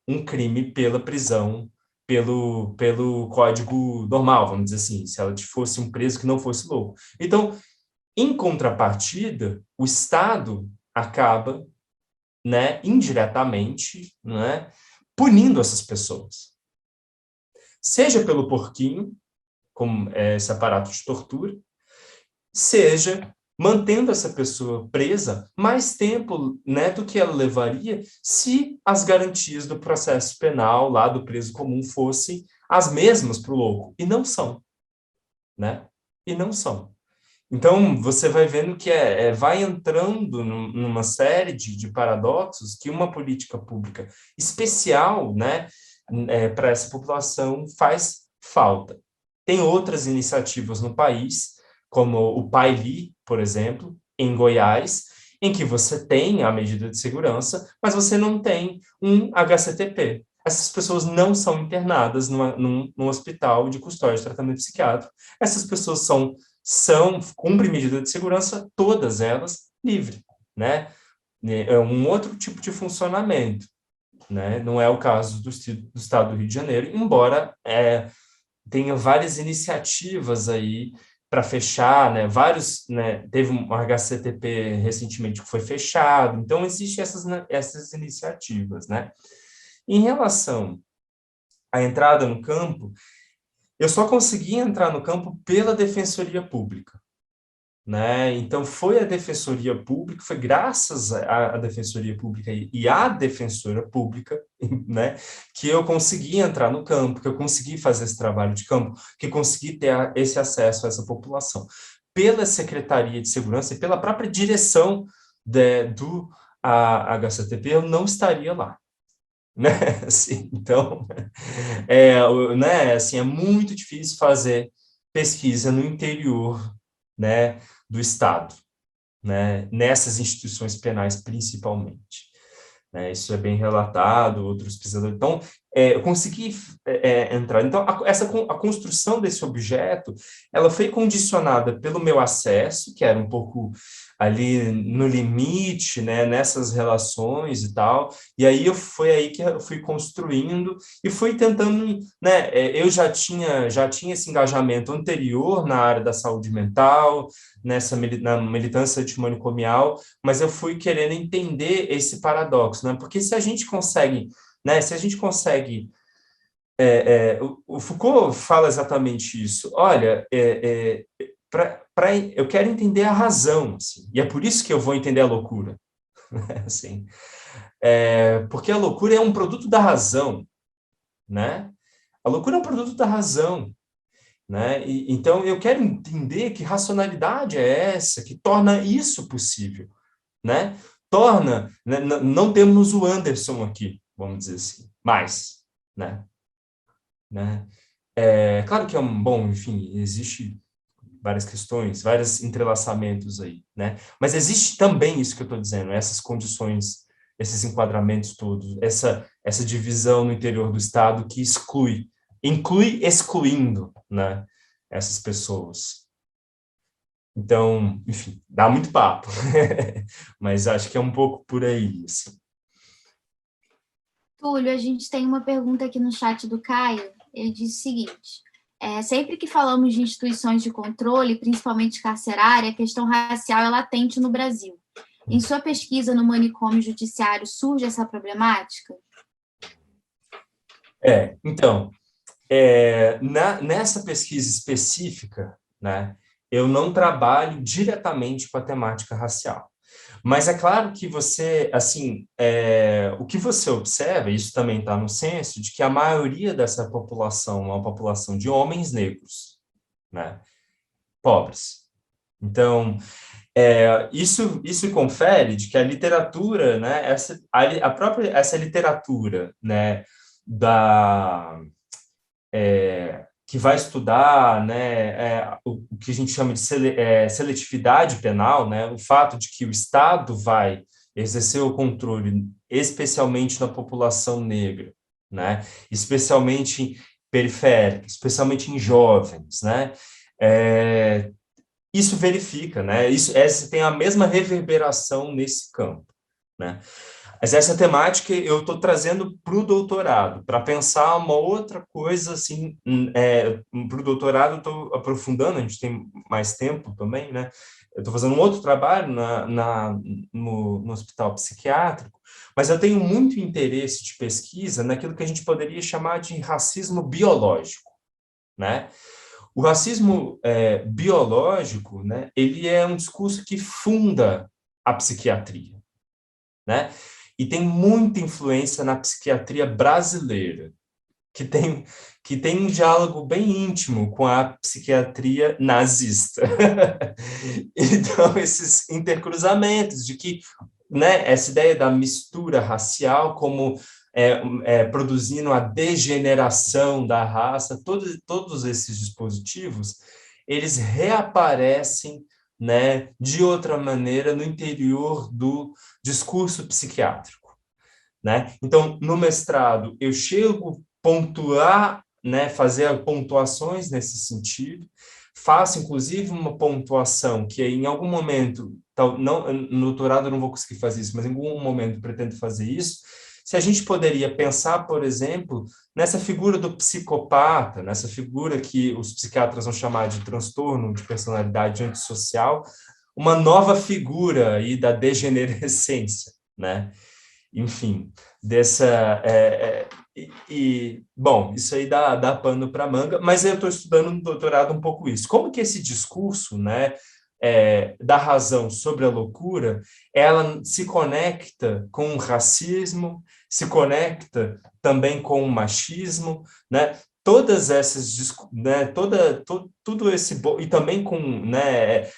um crime pela prisão, pelo código normal, vamos dizer assim, se ela fosse um preso que não fosse louco. Então, em contrapartida, o Estado acaba, né, indiretamente, né, punindo essas pessoas. Seja pelo porquinho, como esse aparato de tortura, seja mantendo essa pessoa presa mais tempo, né, do que ela levaria se as garantias do processo penal lá do preso comum fossem as mesmas para o louco, e não são, né? E não são. Então, você vai vendo que vai entrando numa série de paradoxos que uma política pública especial, né, para essa população faz falta. Tem outras iniciativas no país, como o PAILI, por exemplo, em Goiás, em que você tem a medida de segurança, mas você não tem um HCTP. Essas pessoas não são internadas num hospital de custódia de tratamento psiquiátrico. Essas pessoas cumprem medida de segurança, todas elas livre, né? É um outro tipo de funcionamento, né? Não é o caso do Estado do Rio de Janeiro, embora tenha várias iniciativas aí para fechar, né? Teve um HCTP recentemente que foi fechado, então existem essas iniciativas, né? Em relação à entrada no campo, eu só consegui entrar no campo pela Defensoria Pública, né? Então, foi a Defensoria Pública, foi graças à Defensoria Pública e à Defensora Pública, né, que eu consegui entrar no campo, que eu consegui fazer esse trabalho de campo, que consegui ter esse acesso a essa população. Pela Secretaria de Segurança e pela própria direção do HCTP, eu não estaria lá. Né? Assim, então, né, assim, é muito difícil fazer pesquisa no interior, né, do Estado, né, nessas instituições penais principalmente. Né, isso é bem relatado, outros pesquisadores. Então, eu consegui entrar. Então, a construção desse objeto, ela foi condicionada pelo meu acesso, que era um pouco ali no limite, né, nessas relações e tal, e aí foi aí que eu fui construindo e fui tentando, né, eu já tinha esse engajamento anterior na área da saúde mental, na militância antimanicomial, mas eu fui querendo entender esse paradoxo, né, porque se a gente consegue, né, o Foucault fala exatamente isso, olha, eu quero entender a razão, assim, e é por isso que eu vou entender a loucura, né, assim, porque a loucura é um produto da razão, né? A loucura é um produto da razão, né? Então, eu quero entender que racionalidade é essa que torna isso possível, né? Torna, né, não temos o Anderson aqui, vamos dizer assim, mais, né? Claro que é bom, enfim, existe várias questões, vários entrelaçamentos aí, né? Mas existe também isso que eu estou dizendo, essas condições, esses enquadramentos todos, essa divisão no interior do Estado que inclui excluindo, né, essas pessoas. Então, enfim, dá muito papo, mas acho que é um pouco por aí, assim. Túlio, a gente tem uma pergunta aqui no chat do Caio. Ele diz o seguinte: sempre que falamos de instituições de controle, principalmente carcerária, a questão racial é latente no Brasil. Em sua pesquisa no manicômio judiciário, surge essa problemática? Então, nessa pesquisa específica, né, eu não trabalho diretamente com a temática racial. Mas é claro que você, assim, o que você observa, isso também está no censo, de que a maioria dessa população é uma população de homens negros, né, pobres. Então, isso confere de que a literatura, né, essa literatura, né, que vai estudar, né, o que a gente chama de seletividade penal, né, o fato de que o Estado vai exercer o controle, especialmente na população negra, né, especialmente periférica, especialmente em jovens, né, isso verifica, né, essa tem a mesma reverberação nesse campo, né. Mas essa temática eu estou trazendo para o doutorado, para pensar uma outra coisa, assim, para o doutorado eu estou aprofundando, a gente tem mais tempo também, né? Eu estou fazendo um outro trabalho no hospital psiquiátrico, mas eu tenho muito interesse de pesquisa naquilo que a gente poderia chamar de racismo biológico, né? O racismo biológico, né, ele é um discurso que funda a psiquiatria, né? E tem muita influência na psiquiatria brasileira, que tem um diálogo bem íntimo com a psiquiatria nazista. Então, esses intercruzamentos de que, né, essa ideia da mistura racial como produzindo a degeneração da raça, todos esses dispositivos, eles reaparecem, né, de outra maneira no interior do discurso psiquiátrico, né? Então, no mestrado, eu chego a pontuar, né, fazer pontuações nesse sentido, faço, inclusive, uma pontuação que em algum momento, no doutorado eu não vou conseguir fazer isso, mas em algum momento pretendo fazer isso, se a gente poderia pensar, por exemplo, nessa figura do psicopata, nessa figura que os psiquiatras vão chamar de transtorno de personalidade antissocial, uma nova figura aí da degenerescência, né? Enfim, Bom, isso aí dá pano para manga, mas eu estou estudando no doutorado um pouco isso. Como que esse discurso, né, da razão sobre a loucura, ela se conecta com o racismo, se conecta também com o machismo, né? Todas essas, né, tudo esse... E também com, né,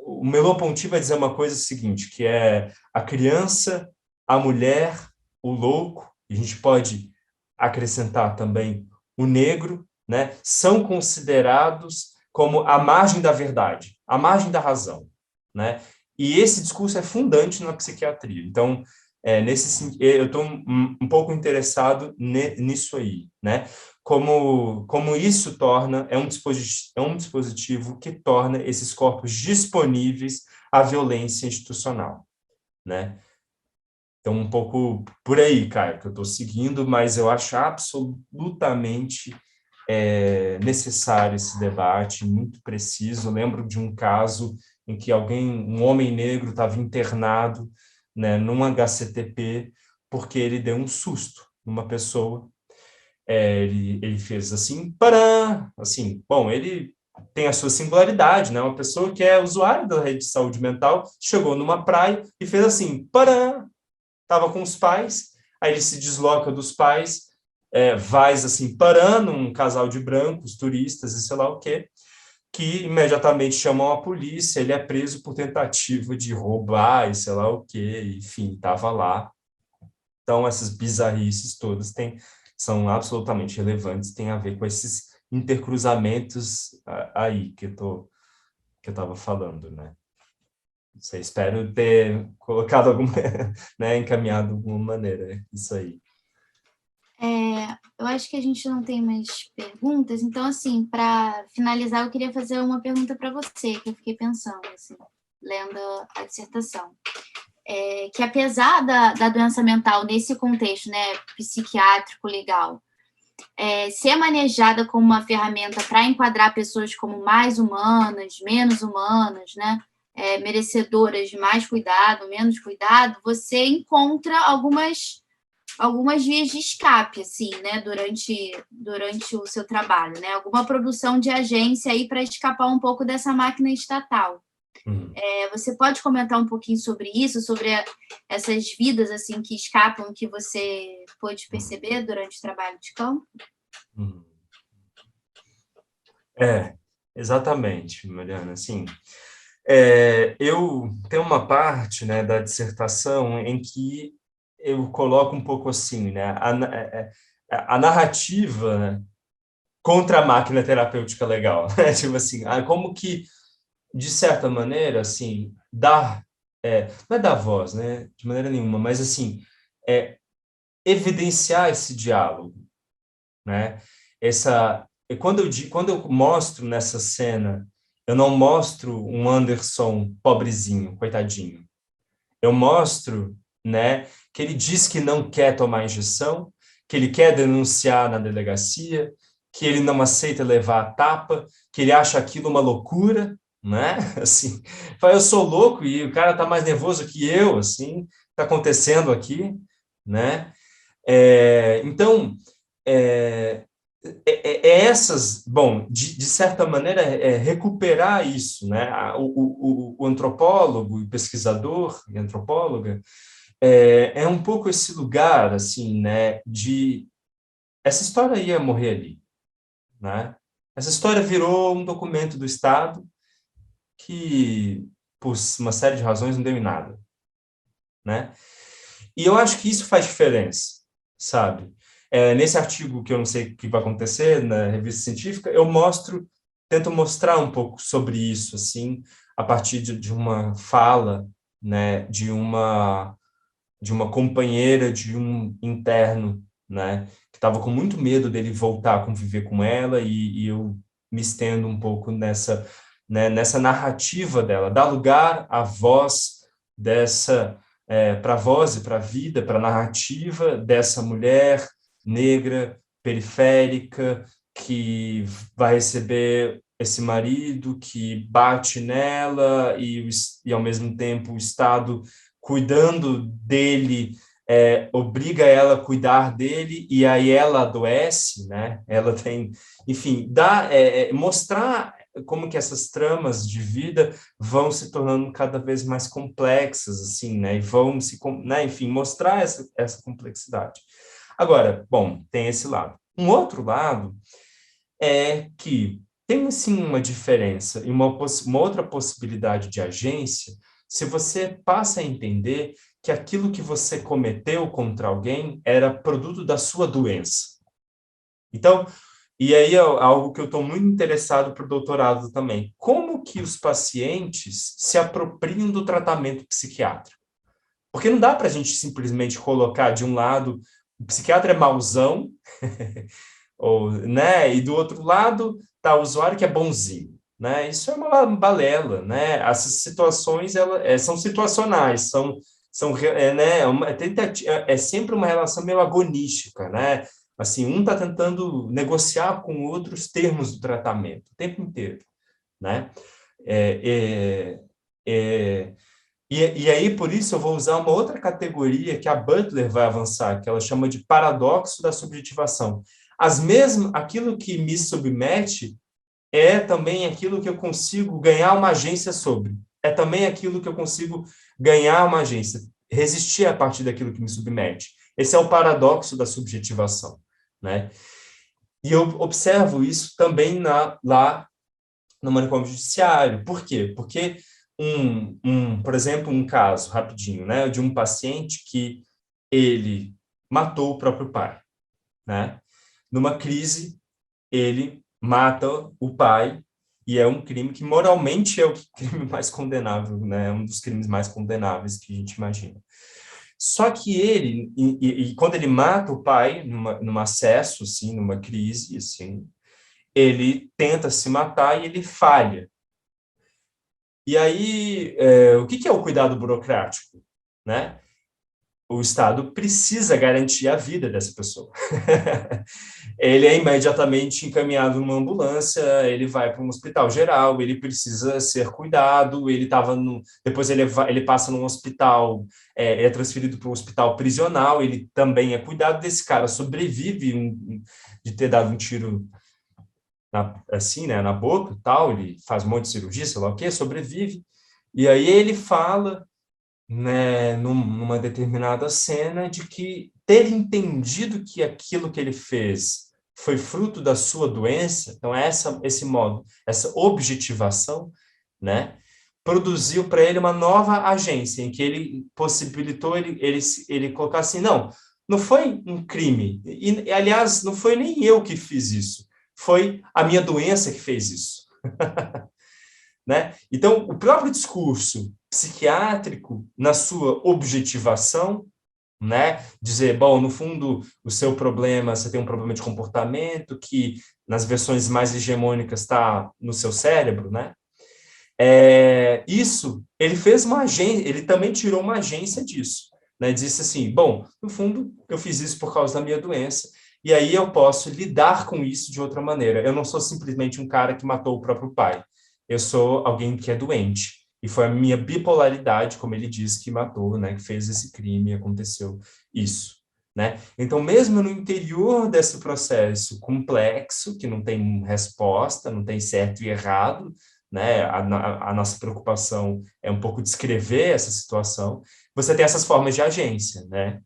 o Merleau-Ponty vai dizer uma coisa seguinte, que é a criança, a mulher, o louco, e a gente pode acrescentar também o negro, né, são considerados como a margem da verdade, a margem da razão, né? E esse discurso é fundante na psiquiatria. Então, eu estou um pouco interessado nisso aí, né? Como isso torna, é um dispositivo que torna esses corpos disponíveis à violência institucional, né? Então, um pouco por aí, Caio, que eu estou seguindo, mas eu acho absolutamente necessário esse debate, muito preciso. Eu lembro de um caso em que um homem negro, estava internado, né, num HCTP, porque ele deu um susto numa pessoa. Ele fez assim, parã, assim, bom, ele tem a sua singularidade, né? Uma pessoa que é usuária da rede de saúde mental, chegou numa praia e fez assim, parã, estava com os pais, aí ele se desloca dos pais, vai assim, parando um casal de brancos, turistas e sei lá o quê, que imediatamente chamam a polícia, ele é preso por tentativa de roubar e sei lá o quê, enfim, estava lá. Então, essas bizarrices todas são absolutamente relevantes, tem a ver com esses intercruzamentos aí que eu estava falando, né? Não sei, espero ter colocado né, encaminhado de alguma maneira isso aí. Eu acho que a gente não tem mais perguntas, então, assim, para finalizar, eu queria fazer uma pergunta para você, que eu fiquei pensando, assim, lendo a dissertação. Que apesar da doença mental nesse contexto, né, psiquiátrico legal, ser manejada como uma ferramenta para enquadrar pessoas como mais humanas, menos humanas, né, merecedoras de mais cuidado, menos cuidado, você encontra algumas vias de escape, assim, né, durante o seu trabalho, né, alguma produção de agência aí para escapar um pouco dessa máquina estatal. Você pode comentar um pouquinho sobre isso, sobre essas vidas assim que escapam, que você pôde perceber durante o trabalho de campo? Exatamente, Mariana. Assim, eu tenho uma parte, né, da dissertação em que eu coloco um pouco assim, né, a narrativa, né, contra a máquina terapêutica legal, né? Tipo assim, como que, de certa maneira, assim, não é dar voz, né, de maneira nenhuma, mas assim, evidenciar esse diálogo, né? Quando eu mostro nessa cena, eu não mostro um Anderson pobrezinho, coitadinho. Eu mostro, né, que ele diz que não quer tomar injeção, que ele quer denunciar na delegacia, que ele não aceita levar a tapa, que ele acha aquilo uma loucura, né? Assim, eu sou louco e o cara tá mais nervoso que eu, assim, tá acontecendo aqui, né? Então, bom, de certa maneira, recuperar isso, né? O antropólogo e pesquisador e antropóloga é um pouco esse lugar, assim, né? Essa história ia morrer ali, né? Essa história virou um documento do Estado que, por uma série de razões, não deu em nada, né? E eu acho que isso faz diferença, sabe? Nesse artigo, que eu não sei o que vai acontecer, na revista científica, tento mostrar um pouco sobre isso, assim, a partir de uma fala, né, de uma companheira de um interno, né, que estava com muito medo dele voltar a conviver com ela, e eu me estendo um pouco nessa, né, nessa narrativa dela, dar lugar à voz dessa, para a voz e para a vida, para a narrativa dessa mulher negra, periférica, que vai receber esse marido que bate nela e ao mesmo tempo o Estado cuidando dele, obriga ela a cuidar dele e aí ela adoece, né? Ela tem, enfim, mostrar como que essas tramas de vida vão se tornando cada vez mais complexas, assim, né? E vão né? Enfim, mostrar essa complexidade. Agora, bom, tem esse lado. Um outro lado é que tem, sim, uma diferença e uma outra possibilidade de agência se você passa a entender que aquilo que você cometeu contra alguém era produto da sua doença. Então, e aí é algo que eu estou muito interessado para o doutorado também. Como que os pacientes se apropriam do tratamento psiquiátrico? Porque não dá para a gente simplesmente colocar de um lado o psiquiatra é mauzão, ou, né? E do outro lado está o usuário que é bonzinho. Né? Isso é uma balela. Né? Essas situações são situacionais, né? É sempre uma relação meio agonística. Né? Assim, um está tentando negociar com o outro os termos do tratamento o tempo inteiro. Né? E aí, por isso, eu vou usar uma outra categoria que a Butler vai avançar, que ela chama de paradoxo da subjetivação. Aquilo que me submete é também aquilo que eu consigo ganhar uma agência sobre. É também aquilo que eu consigo ganhar uma agência, resistir a partir daquilo que me submete. Esse é o paradoxo da subjetivação. Né? E eu observo isso também lá no manicômio judiciário. Por quê? Porque, por exemplo, um caso rapidinho, né, de um paciente que ele matou o próprio pai. Né? Numa crise, ele mata o pai e é um crime que moralmente é o crime mais condenável, né? É um dos crimes mais condenáveis que a gente imagina. Só que ele, quando ele mata o pai num acesso, assim, numa crise, assim, ele tenta se matar e ele falha. E aí, o que é o cuidado burocrático? Né? O Estado precisa garantir a vida dessa pessoa. Ele é imediatamente encaminhado numa ambulância, ele vai para um hospital geral, ele precisa ser cuidado, depois ele passa num hospital, é transferido para um hospital prisional, ele também é cuidado, desse cara sobrevive de ter dado um tiro assim, né, na boca e tal, ele faz um monte de cirurgia, sei lá o quê, sobrevive, e aí ele fala, né, numa determinada cena, de que ter entendido que aquilo que ele fez foi fruto da sua doença, então esse modo, essa objetivação, né, produziu para ele uma nova agência, em que ele possibilitou ele colocar assim, não foi um crime, e aliás, não foi nem eu que fiz isso, foi a minha doença que fez isso. Né? Então, o próprio discurso psiquiátrico, na sua objetivação, né? Dizer, bom, no fundo, o seu problema, você tem um problema de comportamento que, nas versões mais hegemônicas, está no seu cérebro, né? Ele fez uma agência, ele também tirou uma agência disso, né? Disse assim, bom, no fundo, eu fiz isso por causa da minha doença, e aí eu posso lidar com isso de outra maneira. Eu não sou simplesmente um cara que matou o próprio pai. Eu sou alguém que é doente. E foi a minha bipolaridade, como ele disse, que matou, né? Que fez esse crime, aconteceu isso. Né? Então, mesmo no interior desse processo complexo, que não tem resposta, não tem certo e errado, né? A nossa preocupação é um pouco descrever essa situação, você tem essas formas de agência, né?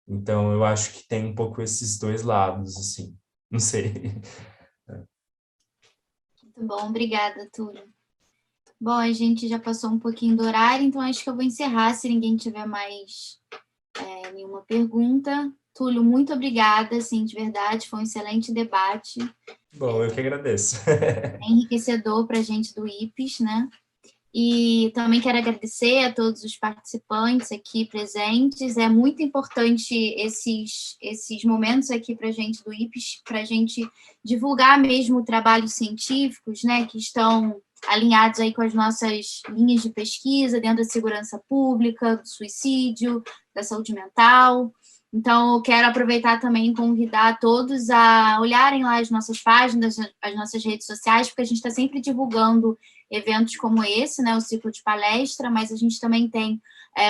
Então, eu acho que tem um pouco esses dois lados, assim. Não sei. Muito bom, obrigada, Túlio. Bom, a gente já passou um pouquinho do horário, então acho que eu vou encerrar, se ninguém tiver mais nenhuma pergunta. Túlio, muito obrigada, assim, de verdade, foi um excelente debate. Bom, eu que agradeço. É enriquecedor para a gente do IPES, né? E também quero agradecer a todos os participantes aqui presentes. É muito importante esses momentos aqui para a gente do IPES, para a gente divulgar mesmo trabalhos científicos, né, que estão alinhados aí com as nossas linhas de pesquisa dentro da segurança pública, do suicídio, da saúde mental. Então, eu quero aproveitar também e convidar todos a olharem lá as nossas páginas, as nossas redes sociais, porque a gente está sempre divulgando eventos como esse, né, o ciclo de palestra, mas a gente também tem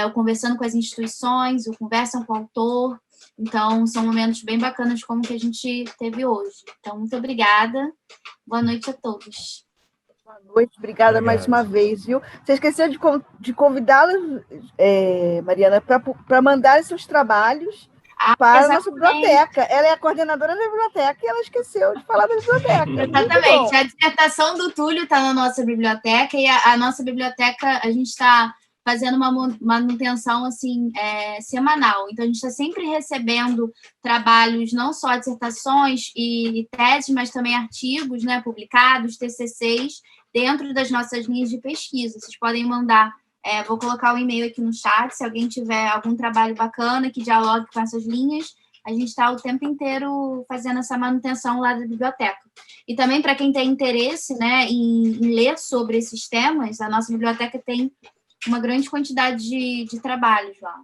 o Conversando com as Instituições, o Conversam com o Autor. Então, são momentos bem bacanas como que a gente teve hoje. Então, muito obrigada. Boa noite a todos. Boa noite, obrigada mais uma vez, viu? Você esqueceu de convidá-la, Mariana, para mandar seus trabalhos para a nossa biblioteca. Ela é a coordenadora da biblioteca e ela esqueceu de falar da biblioteca. Exatamente. A dissertação do Túlio está na nossa biblioteca e a nossa biblioteca, a gente está fazendo uma manutenção assim, semanal. Então, a gente está sempre recebendo trabalhos, não só dissertações e teses, mas também artigos, né, publicados, TCCs, dentro das nossas linhas de pesquisa. Vocês podem mandar, vou colocar o e-mail aqui no chat, se alguém tiver algum trabalho bacana que dialogue com essas linhas, a gente está o tempo inteiro fazendo essa manutenção lá da biblioteca. E também, para quem tem interesse, né, em ler sobre esses temas, a nossa biblioteca tem uma grande quantidade de trabalhos lá.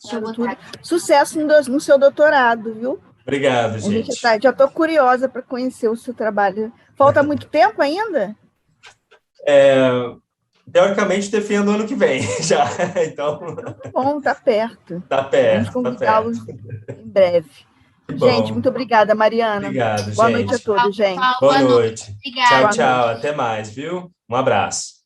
Deixa eu botar aqui. Sucesso no seu doutorado, viu? Obrigado, gente. Já estou curiosa para conhecer o seu trabalho. Falta muito tempo ainda? Teoricamente, defendo ano que vem, já. Então... Bom, está perto. Está perto. Vamos convidá-los em breve. Gente, muito obrigada, Mariana. Obrigado, Boa gente. noite a todos, gente. Boa noite. Obrigada. Tchau, tchau. Até mais, viu? Um abraço.